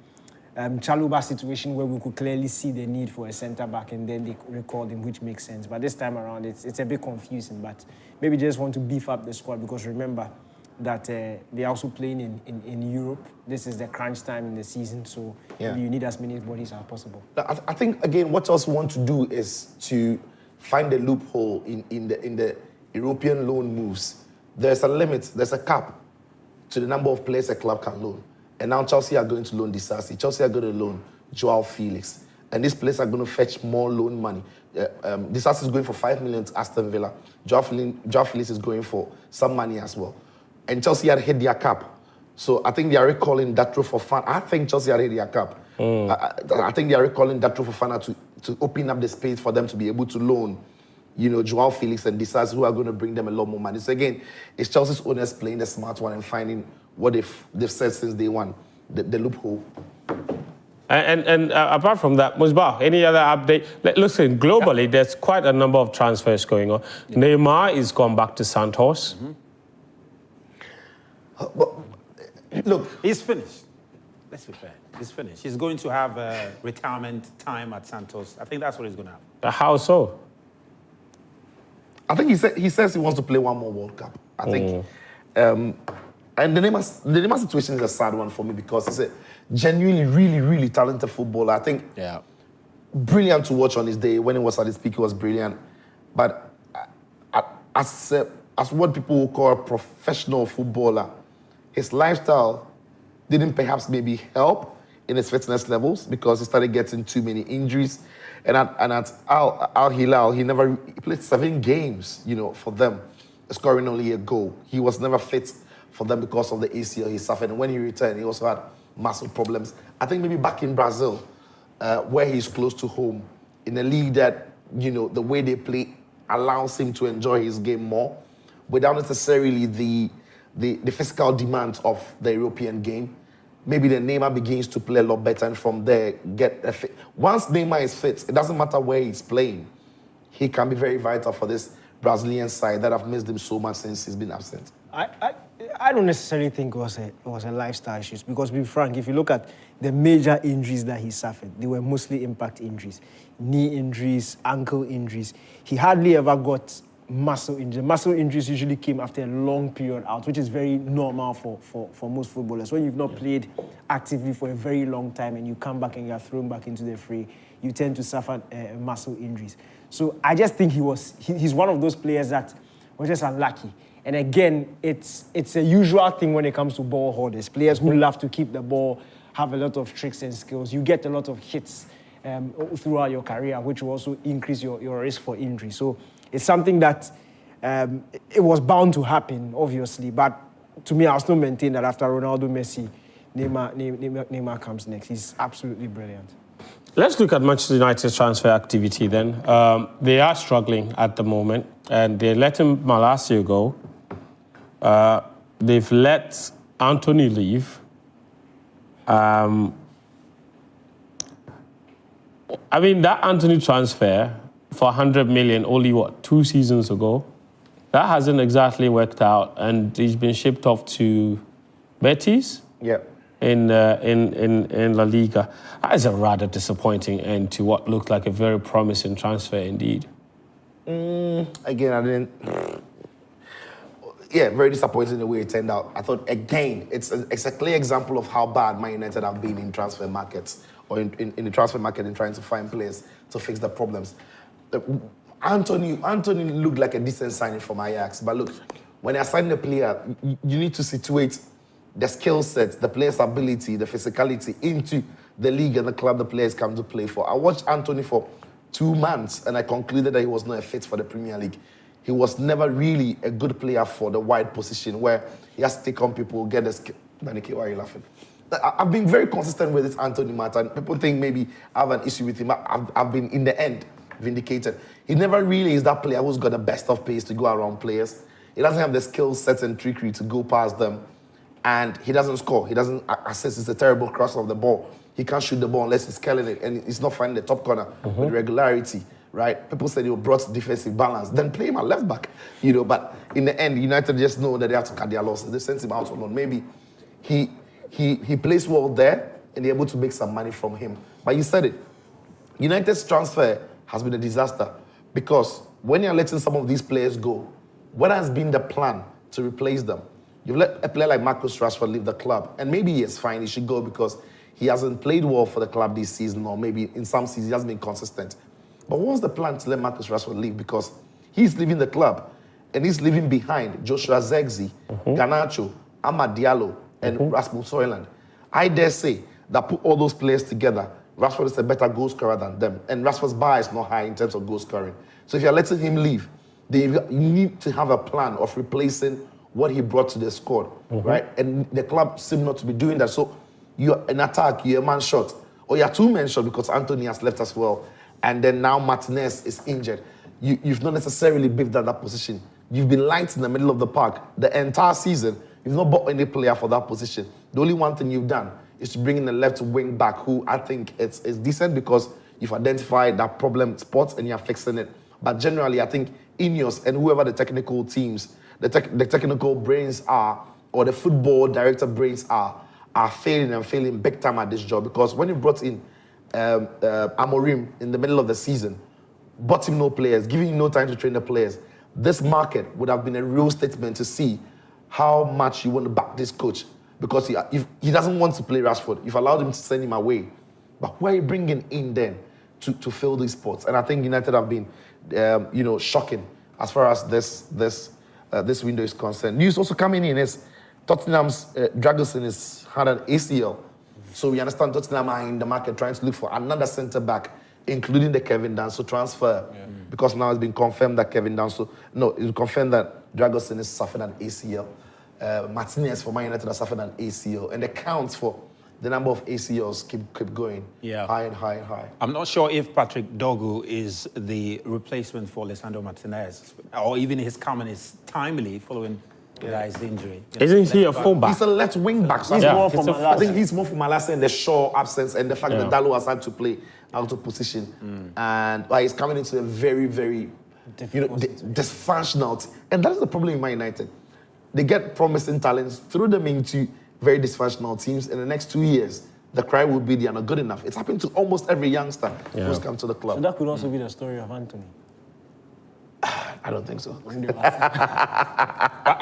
Chaluba situation where we could clearly see the need for a centre-back and then they recalled him, which makes sense. But this time around, it's a bit confusing. But maybe they just want to beef up the squad, because remember that they're also playing in Europe. This is the crunch time in the season, so you need as many bodies as possible. I think, again, what Chelsea want to do is to find a loophole in the European loan moves. There's a limit, there's a cap to the number of players a club can loan. And now Chelsea are going to loan Disasi. Chelsea are going to loan Joao Felix. And these players are going to fetch more loan money. Disasi is going for 5 million to Aston Villa. Joao Felix is going for some money as well. And Chelsea had hit their cap. So I think they are recalling Datro Fofana. I think Chelsea had hit their cap. I think they are recalling Datro Fofana to open up the space for them to be able to loan, Joao Felix and Disasi, who are going to bring them a lot more money. So again, it's Chelsea's owners playing the smart one and finding what they've said since day one, the loophole. And apart from that, Musbah, any other update? Listen, globally, there's quite a number of transfers going on. Yeah. Neymar is gone back to Santos. Look, he's finished. Let's be fair. He's finished. He's going to have retirement time at Santos. I think that's what he's going to have. How so? I think he says he wants to play one more World Cup. I think And the Neymar situation is a sad one for me because he's a genuinely, really, really talented footballer. I think brilliant to watch on his day. When he was at his peak, he was brilliant. But as what people would call a professional footballer, his lifestyle didn't perhaps maybe help in his fitness levels because he started getting too many injuries. And at Al Hilal, he played 7 games, for them, scoring only a goal. He was never fit for them because of the ACL he suffered. And when he returned, he also had massive problems. I think maybe back in Brazil, where he's close to home, in a league that, the way they play allows him to enjoy his game more without necessarily the physical demands of the European game. Maybe then Neymar begins to play a lot better, and from there get a fit. Once Neymar is fit, it doesn't matter where he's playing. He can be very vital for this Brazilian side that have missed him so much since he's been absent. I don't necessarily think it was a lifestyle issue because, to be frank, if you look at the major injuries that he suffered, they were mostly impact injuries, knee injuries, ankle injuries. He hardly ever got muscle injuries. Muscle injuries usually came after a long period out, which is very normal for most footballers. When you've not played actively for a very long time and you come back and you are thrown back into the fray, you tend to suffer muscle injuries. So I just think he's one of those players that was just unlucky. And again, it's a usual thing when it comes to ball holders. Players who love to keep the ball, have a lot of tricks and skills. You get a lot of hits throughout your career, which will also increase your risk for injury. So it's something that it was bound to happen, obviously. But to me, I'll still maintain that after Ronaldo, Messi, Neymar comes next. He's absolutely brilliant. Let's look at Manchester United's transfer activity then. They are struggling at the moment, and they're letting Malacio go. They've let Anthony leave. I mean, that Anthony transfer for 100 million only, 2 seasons ago? That hasn't exactly worked out, and he's been shipped off to Betis in La Liga. That is a rather disappointing end to what looked like a very promising transfer indeed. Again, I didn't... very disappointing the way it turned out. I thought, again, it's a clear example of how bad Man United have been in transfer markets, or in the transfer market in trying to find players to fix the problems. Anthony looked like a decent signing from Ajax, but look, when you're signing a player, you need to situate the skill set, the player's ability, the physicality into the league and the club the players come to play for. I watched Anthony for 2 months and I concluded that he was not a fit for the Premier League. He was never really a good player for the wide position where he has to take on people, get the skill. Danike, why are you laughing? I've been very consistent with this Anthony matter, and people think maybe I have an issue with him. I've been, in the end, vindicated. He never really is that player who's got the best of pace to go around players. He doesn't have the skill set and trickery to go past them. And he doesn't score. He doesn't assist. It's a terrible cross of the ball. He can't shoot the ball unless he's killing it. And he's not finding the top corner with regularity, right? People said he brought defensive balance. Then play him at left back, But in the end, United just know that they have to cut their losses. They sent him out alone. Maybe he plays well there and they're able to make some money from him. But you said it. United's transfer has been a disaster because when you're letting some of these players go, what has been the plan to replace them? You've let a player like Marcus Rashford leave the club, and maybe it's fine, he should go because he hasn't played well for the club this season, or maybe in some seasons he hasn't been consistent. But what's the plan to let Marcus Rashford leave? Because he's leaving the club, and he's leaving behind Joshua Zirkzee, Garnacho, Amad Diallo, and Rasmus Højlund. I dare say that put all those players together, Rashford is a better goal scorer than them, and Rashford's bar is not high in terms of goal scoring. So if you're letting him leave, then you need to have a plan of replacing what he brought to the squad, right? And the club seem not to be doing that. So you're an attack, you're a man short, or you're 2 men short because Anthony has left as well. And then now Martinez is injured. You've not necessarily built that position. You've been light in the middle of the park the entire season. You've not bought any player for that position. The only one thing you've done is to bring in a left wing back who I think is decent because you've identified that problem spot and you're fixing it. But generally, I think Ineos and whoever the technical teams, the technical brains are, or the football director brains are failing big time at this job. Because when you brought in Amorim in the middle of the season, bought him no players, giving him no time to train the players, this market would have been a real statement to see how much you want to back this coach because if he doesn't want to play Rashford. You've allowed him to send him away. But where are you bringing in then to fill these spots? And I think United have been, shocking as far as this window is concerned. News also coming in is Tottenham's Dragosin had an ACL. So we understand Tottenham are in the market trying to look for another centre-back, including the Kevin Danso transfer. Yeah. Because now it's been confirmed that it's confirmed that Dragosin has suffered an ACL. Martinez for Man United has suffered an ACL. And the counts for the number of ACLs keep going high and high and high. I'm not sure if Patrick Dogu is the replacement for Lisandro Martinez, or even his coming is timely following his injury. Isn't he a fullback? He's a left wing back. So I think he's more for Malasia and the Shaw absence and the fact that Dalot has had to play out of position. And he's coming into a very, very dysfunctional. And that's the problem in Man United. They get promising talents, throw them into very dysfunctional teams. In the next 2 years, the cry will be they are not good enough. It's happened to almost every youngster who's come to the club. So that could also be the story of Anthony. I don't think so. I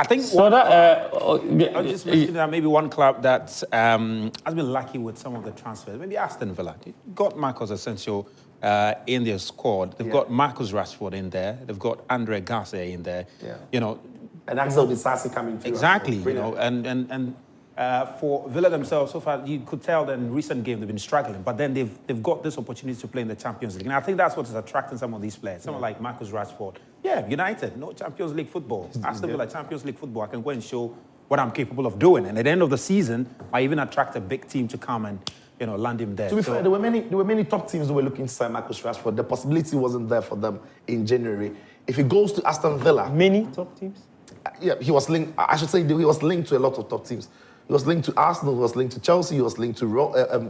think I'll just mention that maybe one club that has been lucky with some of the transfers. Maybe Aston Villa. They got Marcos Asensio in their squad. They've got Marcus Rashford in there. They've got Andre Garcia in there. Yeah. And Axel Disasi coming through. Exactly. And for Villa themselves, so far, you could tell that in recent games they've been struggling, but then they've got this opportunity to play in the Champions League. And I think that's what is attracting some of these players. Someone like Marcus Rashford. Yeah, United, no Champions League football. Aston Villa, Champions League football. I can go and show what I'm capable of doing. And at the end of the season, I even attract a big team to come and land him there. To be fair, there were many top teams who were looking to sign Marcus Rashford. The possibility wasn't there for them in January. If he goes to Aston Villa... Many top teams? Yeah, he was linked. I should say he was linked to a lot of top teams. He was linked to Arsenal, he was linked to Chelsea, he was linked to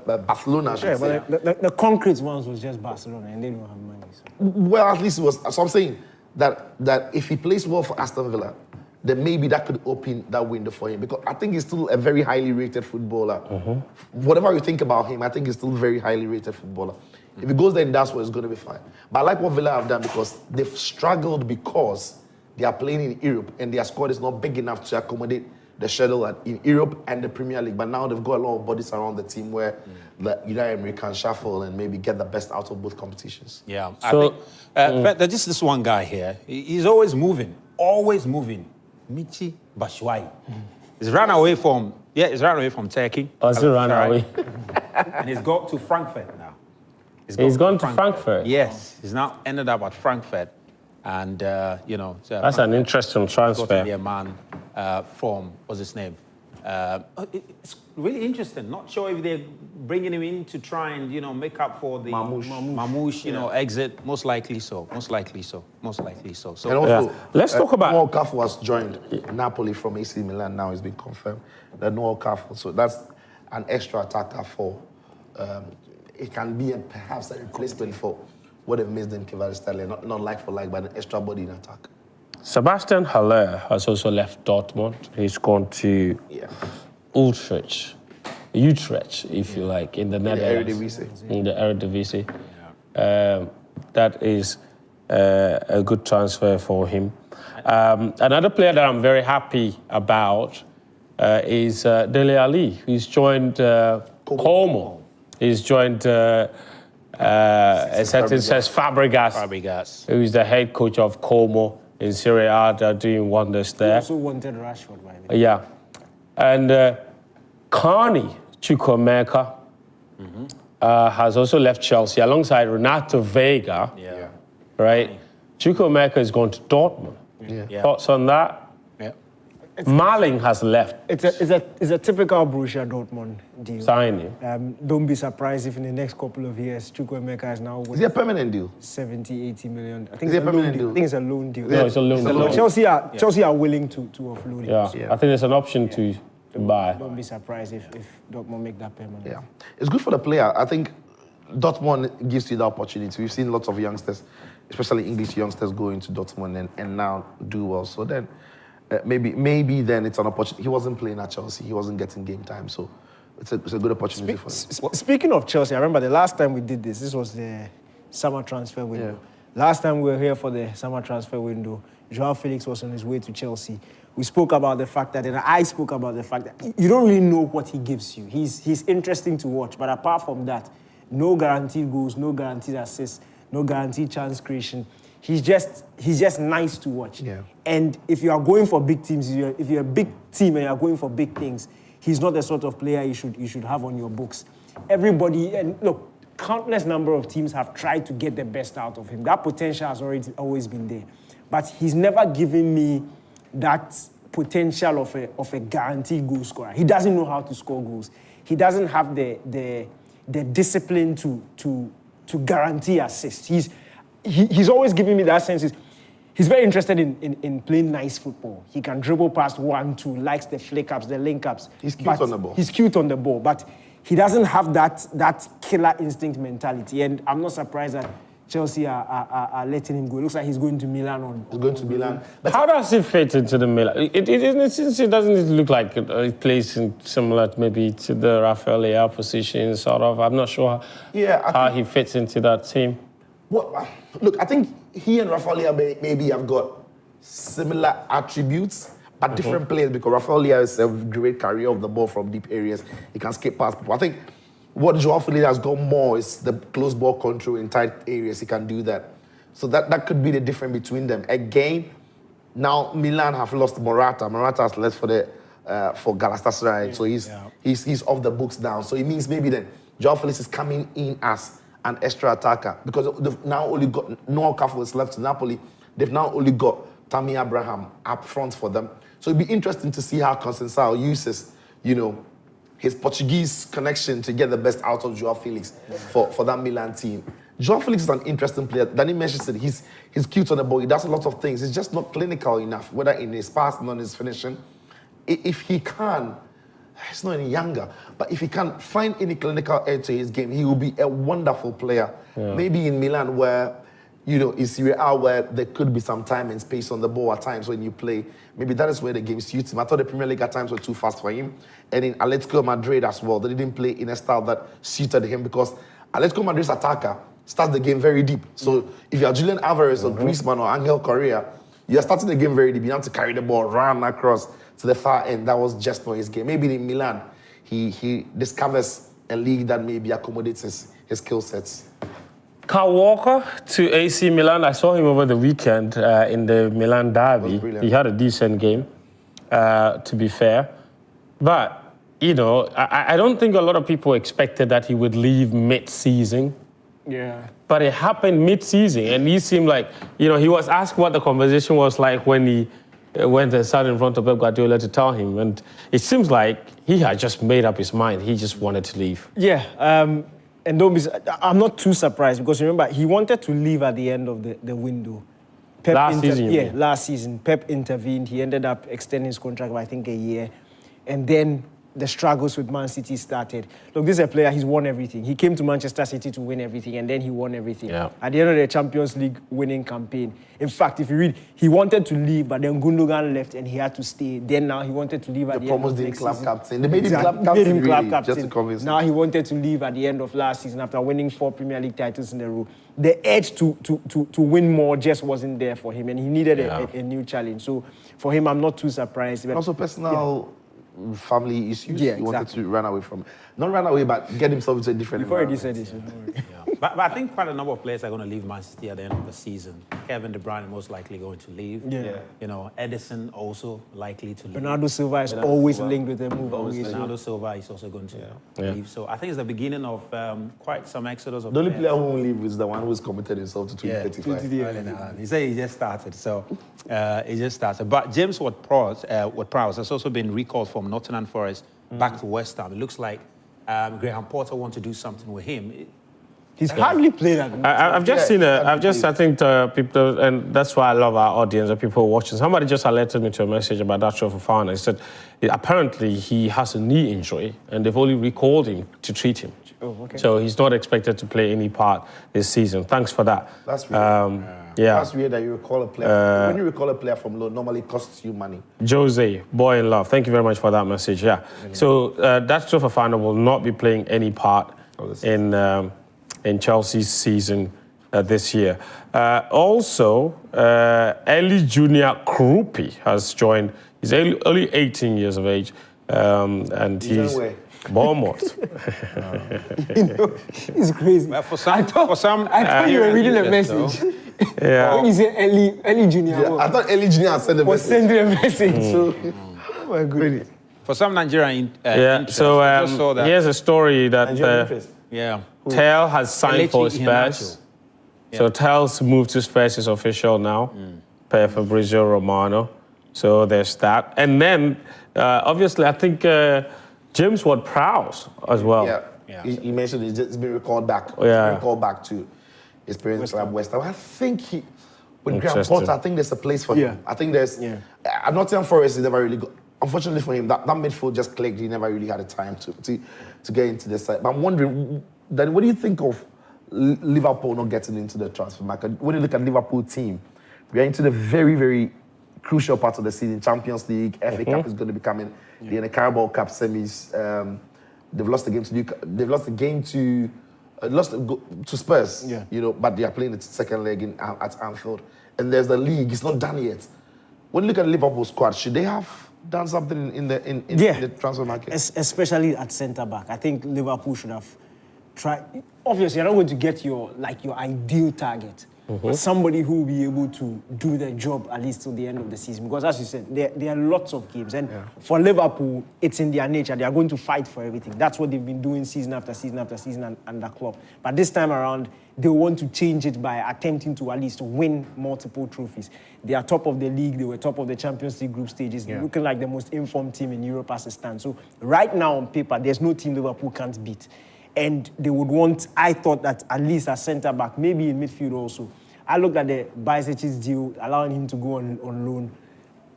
Barcelona, I should say. But the concrete ones was just Barcelona, and they don't have money. So. Well, at least it was. So I'm saying that if he plays well for Aston Villa, then maybe that could open that window for him. Because I think he's still a very highly rated footballer. Whatever you think about him, I think he's still a very highly rated footballer. If he goes there and that's where it's going to be fine. But I like what Villa have done because they've struggled because they are playing in Europe and their squad is not big enough to accommodate the schedule in Europe and the Premier League. But now they've got a lot of bodies around the team where the United Emery can shuffle and maybe get the best out of both competitions. Yeah. So, I think there's just this one guy here. He's always moving. Michi Batshuayi. He's run away from Turkey. Oh, he's run away. And he's got to Frankfurt now. He's gone to Frankfurt? Yes. He's now ended up at Frankfurt. And, that's an interesting transfer. Got to be a man from, what's his name? It's really interesting. Not sure if they're bringing him in to try and, make up for the Mamouche, exit. Most likely so. So and also, let's talk about... Noel Okafor has joined Napoli from AC Milan. Now it's been confirmed that Noel Okafor. So that's an extra attacker for... it can be perhaps a replacement for what they've missed in Kvaratskhelia, not like for like, but an extra body in attack. Sebastian Haller has also left Dortmund. He's gone to Utrecht, if you like, in the Netherlands. In the Eredivisie. That is a good transfer for him. Another player that I'm very happy about is Dele Alli, who's joined Como. He's joined... Fabregas, who's the head coach of Como in Serie A. They're doing wonders there. He also wanted Rashford, by the way. Yeah. And Carney Chukwuemeka has also left Chelsea alongside Renato Vega. Yeah. Right? Chukwuemeka is going to Dortmund. Yeah. Thoughts on that? Malling has left. It's a typical Borussia Dortmund deal. Signing. Don't be surprised if in the next couple of years, Chukwuemeka is now... Is it a permanent deal? 70, 80 million. I think it's a permanent deal. I think it's a loan deal. No, it's a loan deal. Chelsea are willing to offload him. Yeah. I think there's an option to buy. Don't be surprised if Dortmund make that permanent. Yeah. It's good for the player. I think Dortmund gives you the opportunity. We've seen lots of youngsters, especially English youngsters, go into Dortmund and now do well. So then... maybe then it's an opportunity. He wasn't playing at Chelsea. He wasn't getting game time. So it's a good opportunity for him. Speaking of Chelsea, I remember the last time we did this was the summer transfer window. Last time we were here for the summer transfer window, Joao Felix was on his way to Chelsea. We spoke about the fact that, and I spoke about the fact that you don't really know what he gives you. He's interesting to watch, but apart from that, no guaranteed goals, no guaranteed assists, no guaranteed chance creation. He's just nice to watch. Yeah. And if you are going for big teams, if you're a big team and you're going for big things, he's not the sort of player you should have on your books. Everybody, and look, countless number of teams have tried to get the best out of him. That potential has always been there. But he's never given me that potential of a guaranteed goal scorer. He doesn't know how to score goals. He doesn't have the discipline to guarantee assists. He's always giving me that sense. He's very interested in playing nice football. He can dribble past 1, 2, likes the flick-ups, the link-ups. He's cute on the ball. He's cute on the ball, but he doesn't have that killer instinct mentality. And I'm not surprised that Chelsea are letting him go. It looks like he's going to Milan He's going to Milan. But how does he fit into the Milan? It doesn't look like he plays similar maybe to the Rafael Leao position, sort of. I'm not sure how he fits into that team. Well, look, I think he and Rafael Leao maybe have got similar attributes, but different players, because Rafael Leao is a great carrier of the ball from deep areas. He can skip past people. I think what Joao Felix has got more is the close ball control in tight areas. He can do that. So that could be the difference between them. Again, now Milan have lost Morata. Morata has left for Galatasaray. So he's off the books now. So it means maybe then Joao Felix is coming in as an extra attacker, because they've now only got Noah Okafor is left to Napoli. They've now only got Tammy Abraham up front for them. So it'd be interesting to see how Conceição uses, his Portuguese connection to get the best out of Joao Felix for that Milan team. Joao Felix is an interesting player. Danny mentioned it. He's cute on the ball. He does a lot of things. He's just not clinical enough, whether in his passing or in his finishing. If he can, he's not any younger, but if he can find any clinical edge to his game, he will be a wonderful player. Yeah. Maybe in Milan where, in Serie A where there could be some time and space on the ball at times when you play. Maybe that is where the game suits him. I thought the Premier League at times were too fast for him. And in Atletico Madrid as well, they didn't play in a style that suited him, because Atletico Madrid's attacker starts the game very deep. So if you're Julian Alvarez or Griezmann or Angel Correa, you're starting the game very deep. You have to carry the ball, run across to the far end. That was just not his game. Maybe in Milan, he discovers a league that maybe accommodates his skill sets. Kyle Walker to AC Milan. I saw him over the weekend in the Milan derby. He had a decent game, to be fair. But, I don't think a lot of people expected that he would leave mid-season. Yeah. But it happened mid-season, and he seemed like, he was asked what the conversation was like when he went and sat in front of Pep Guardiola to tell him. And it seems like he had just made up his mind. He just wanted to leave. Yeah. And I'm not too surprised, because remember, he wanted to leave at the end of the window. Pep last season? Yeah, last season. Pep intervened. He ended up extending his contract by, I think, a year. And then the struggles with Man City started. Look, this is a player, he's won everything. He came to Manchester City to win everything, and then he won everything. Yeah. At the end of the Champions League winning campaign. In fact, if you read, he wanted to leave, but then Gundogan left and he had to stay. Then now he wanted to leave at the end of next season. Captain. They made him club captain, really, just to convince him. Now he wanted to leave at the end of last season after winning 4 Premier League titles in a row. The edge to win more just wasn't there for him, and he needed a new challenge. So for him, I'm not too surprised. But also personal family issues. Yeah, he wanted to run away from, not run away, but get himself into a different environment. You've already said this. But I think quite a number of players are going to leave Man City at the end of the season. Kevin De Bruyne most likely going to leave. Yeah. Edison also likely to leave. Bernardo Silva is always linked with the move. Bernardo Silva is also going to leave. So I think it's the beginning of quite some exodus of The only players. player who won't leave is the one who's committed himself to 2035. He said he just started, so he just started. But James Ward-Prowse has also been recalled from Nottingham Forest back to West Ham. It looks like Graham Potter wants to do something with him. He's hardly played at I've just I think people, and that's why I love our audience and people watching. Somebody just alerted me to a message about that show for Fafana. He said apparently he has a knee injury and they've only recalled him to treat him. Oh, okay. So he's not expected to play any part this season. Thanks for that. That's weird. That's weird that you recall a player. When you recall a player from loan, normally it costs you money. Jose, boy in love. Thank you very much for that message. Yeah. So that show for Fafana will not be playing any part in Chelsea's season this year. Also, Eli Junior Krupi has joined. He's only 18 years of age, and he's Bournemouth. It's crazy. Well, for some, I thought you were reading a message. Yeah. When you say Eli Junior, Yeah, I thought Eli Junior sent a was message. sending a message. So, oh my goodness. For some Nigerian Yeah. interest, So I just saw that. here's a story that Yeah. Tel has signed for Kelechi Spurs. So Tel's move to Spurs is official now, per Fabrizio Romano. So there's that. And then, obviously, I think James Ward-Prowse as well. Yeah. He mentioned it's been recalled back. Oh, yeah. It's been recalled back to his parents' club, West Ham. I think with Graham Interesting. Potter, I think there's a place for him. I think there's. Nottingham Forest is never really good. Unfortunately for him, that midfield just clicked. He never really had the time to get into the side. But I'm wondering, then what do you think of Liverpool not getting into the transfer market? When you look at Liverpool team, we are into the very, very crucial part of the season. Champions League, FA Cup is going to be coming. They're in the Carabao Cup semis. They've lost the game to Spurs. You know, but they are playing the second leg at Anfield. And there's the league. It's not done yet. When you look at the Liverpool squad, should they have done something in the transfer market? Especially at centre back. I think Liverpool should have tried. Obviously, you're not going to get your ideal target. But somebody who will be able to do the job at least till the end of the season. Because as you said, there are lots of games. And for Liverpool, it's in their nature. They are going to fight for everything. That's what they've been doing season after season after season and the club. But this time around, they want to change it by attempting to at least win multiple trophies. They are top of the league. They were top of the Champions League group stages. Looking like the most informed team in Europe as it stands. So right now on paper, there's no team Liverpool can't beat. And they would want, I thought that at least a centre-back, maybe in midfield also. I looked at the Bajcetic's deal, allowing him to go on loan.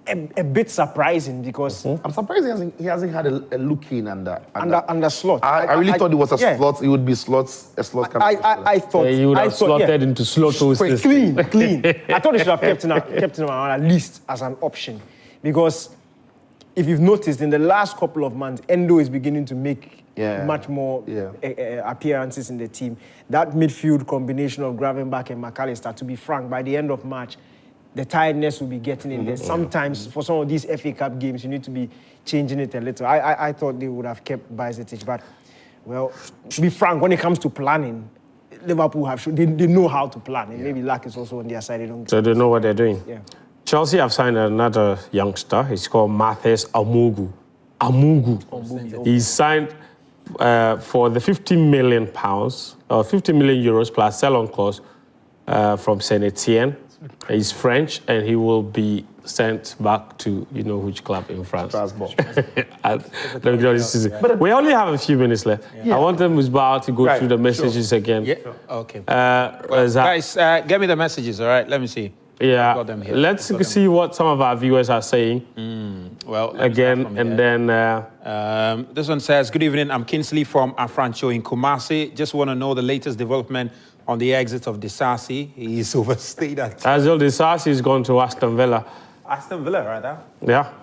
A bit surprising because... I'm surprised he hasn't had a look in under Slot. I really thought it was a slot. It would be a slot kind of I thought... He would have slotted into Slotto's system. Clean. I thought they should have kept him around at least as an option. Because if you've noticed, in the last couple of months, Endo is beginning to make much more appearances in the team. That midfield combination of Gravenberch and McAllister, to be frank, by the end of March, the tiredness will be getting in there. Sometimes, for some of these FA Cup games, you need to be changing it a little. I thought they would have kept Bajcetic, but, well, to be frank, when it comes to planning, Liverpool they know how to plan, and maybe luck is also on their side. So they know what they're doing. Yeah. Chelsea have signed another youngster. He's called Matthias Amugu. He's signed for the £50 million, or 50 million euros plus sell-on clause from Saint Etienne. He's French, and he will be sent back to which club in France. Strasbourg. We only have a few minutes left. I want them to go through the messages again. Yeah. Okay. Guys, get me the messages, all right? Let me see. Yeah. Got them here. Let's see what some of our viewers are saying. Well, again, and then... this one says, good evening, I'm Kinsley from Afrancho in Kumasi. Just want to know the latest development on the exit of Disasi. He is overstayed at... Azil Disasi has gone to Aston Villa. Aston Villa, right now?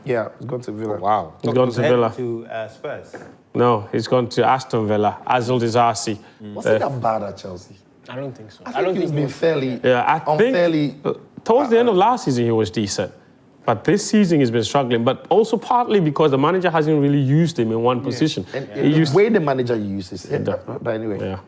Yeah, he's gone to Villa. Wow. He's gone to Villa. To Spurs. No, he's gone to Aston Villa. Azil Disasi. Was he that bad at Chelsea? I don't think so. I don't think he's been fairly... unfairly... Towards the end of last season, he was decent. But this season, he's been struggling. But also partly because the manager hasn't really used him in one position. And the way the manager uses it. But anyway.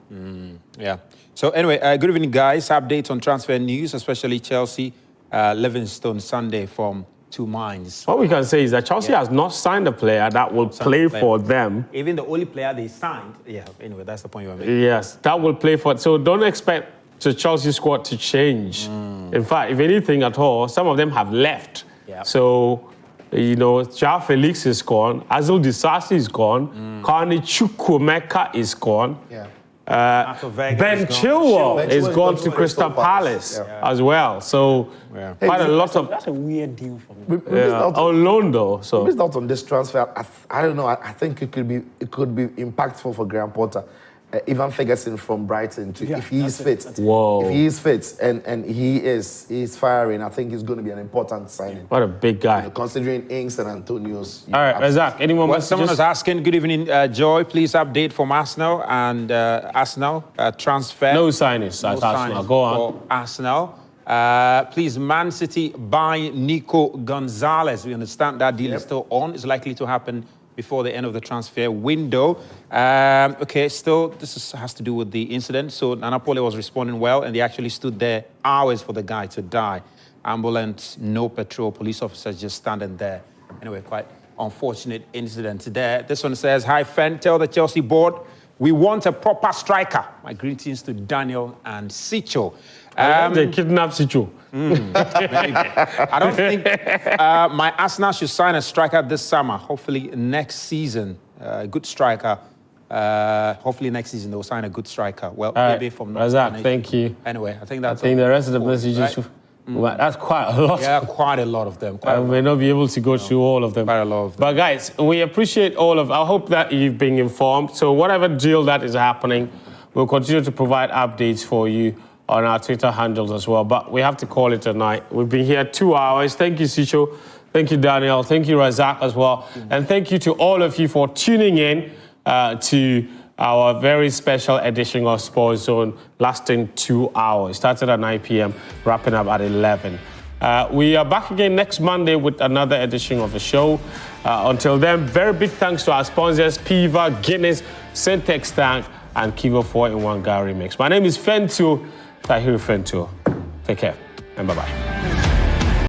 Yeah. So anyway, good evening, guys. Updates on transfer news, especially Chelsea, Livingston Sunday from Two Minds. What we can say is that Chelsea has not signed a player that will play for them. Even the only player they signed. Yeah, anyway, that's the point you were making. Yes, that will play for... So don't expect the Chelsea squad to change. In fact, if anything at all, some of them have left. So, João Felix is gone, Azil Disasi is gone, Carney Chukwuemeka is gone. Ben Chilwell is gone to Crystal Palace as well. So, quite a lot of... That's a weird deal for me. On loan though. So. We missed out on this transfer. I don't know. I think it could be impactful for Graham Potter. Ivan Ferguson from Brighton to if he is fit. Whoa. If he is fit and he's firing, I think he's going to be an important signing. What a big guy. Considering Ings and Antonio's. All right, Razak, any more messages? Someone was asking, good evening, Joy, please update from Arsenal and Arsenal transfer. No signings at Arsenal. Go on. For Arsenal. Please, Man City buy Nico Gonzalez. We understand that deal is still on. It's likely to happen before the end of the transfer window. Okay, still, this has to do with the incident. So Napoli was responding well, and they actually stood there hours for the guy to die. Ambulance, no petrol, police officers just standing there. Anyway, quite unfortunate incident there. This one says, hi, Fen, tell the Chelsea board, we want a proper striker. My greetings to Daniel and Sicho. They kidnapped Sicho. I don't think my Arsenal should sign a striker this summer. Hopefully next season, a good striker. Hopefully next season they'll sign a good striker. Well, maybe from Razak, thank you. Anyway, I think that's. I think the rest of the messages. Right? Well, that's quite a lot. Yeah, quite a lot of them. I may not be able to go through all of them. Quite a lot of them. But guys, we appreciate all of. I hope that you've been informed. So whatever deal that is happening, we'll continue to provide updates for you on our Twitter handles as well. But we have to call it a night. We've been here 2 hours. Thank you, Sicho. Thank you, Daniel. Thank you, Razak, as well. And thank you to all of you for tuning in to our very special edition of Sports Zone, lasting 2 hours. Started at 9 p.m., wrapping up at 11. We are back again next Monday with another edition of the show. Until then, very big thanks to our sponsors, Piva, Guinness, Syntex Tank, and Kivo 4-in-1 Gary Mix. My name is Fentu, Tahir Fentu. Take care, and bye-bye.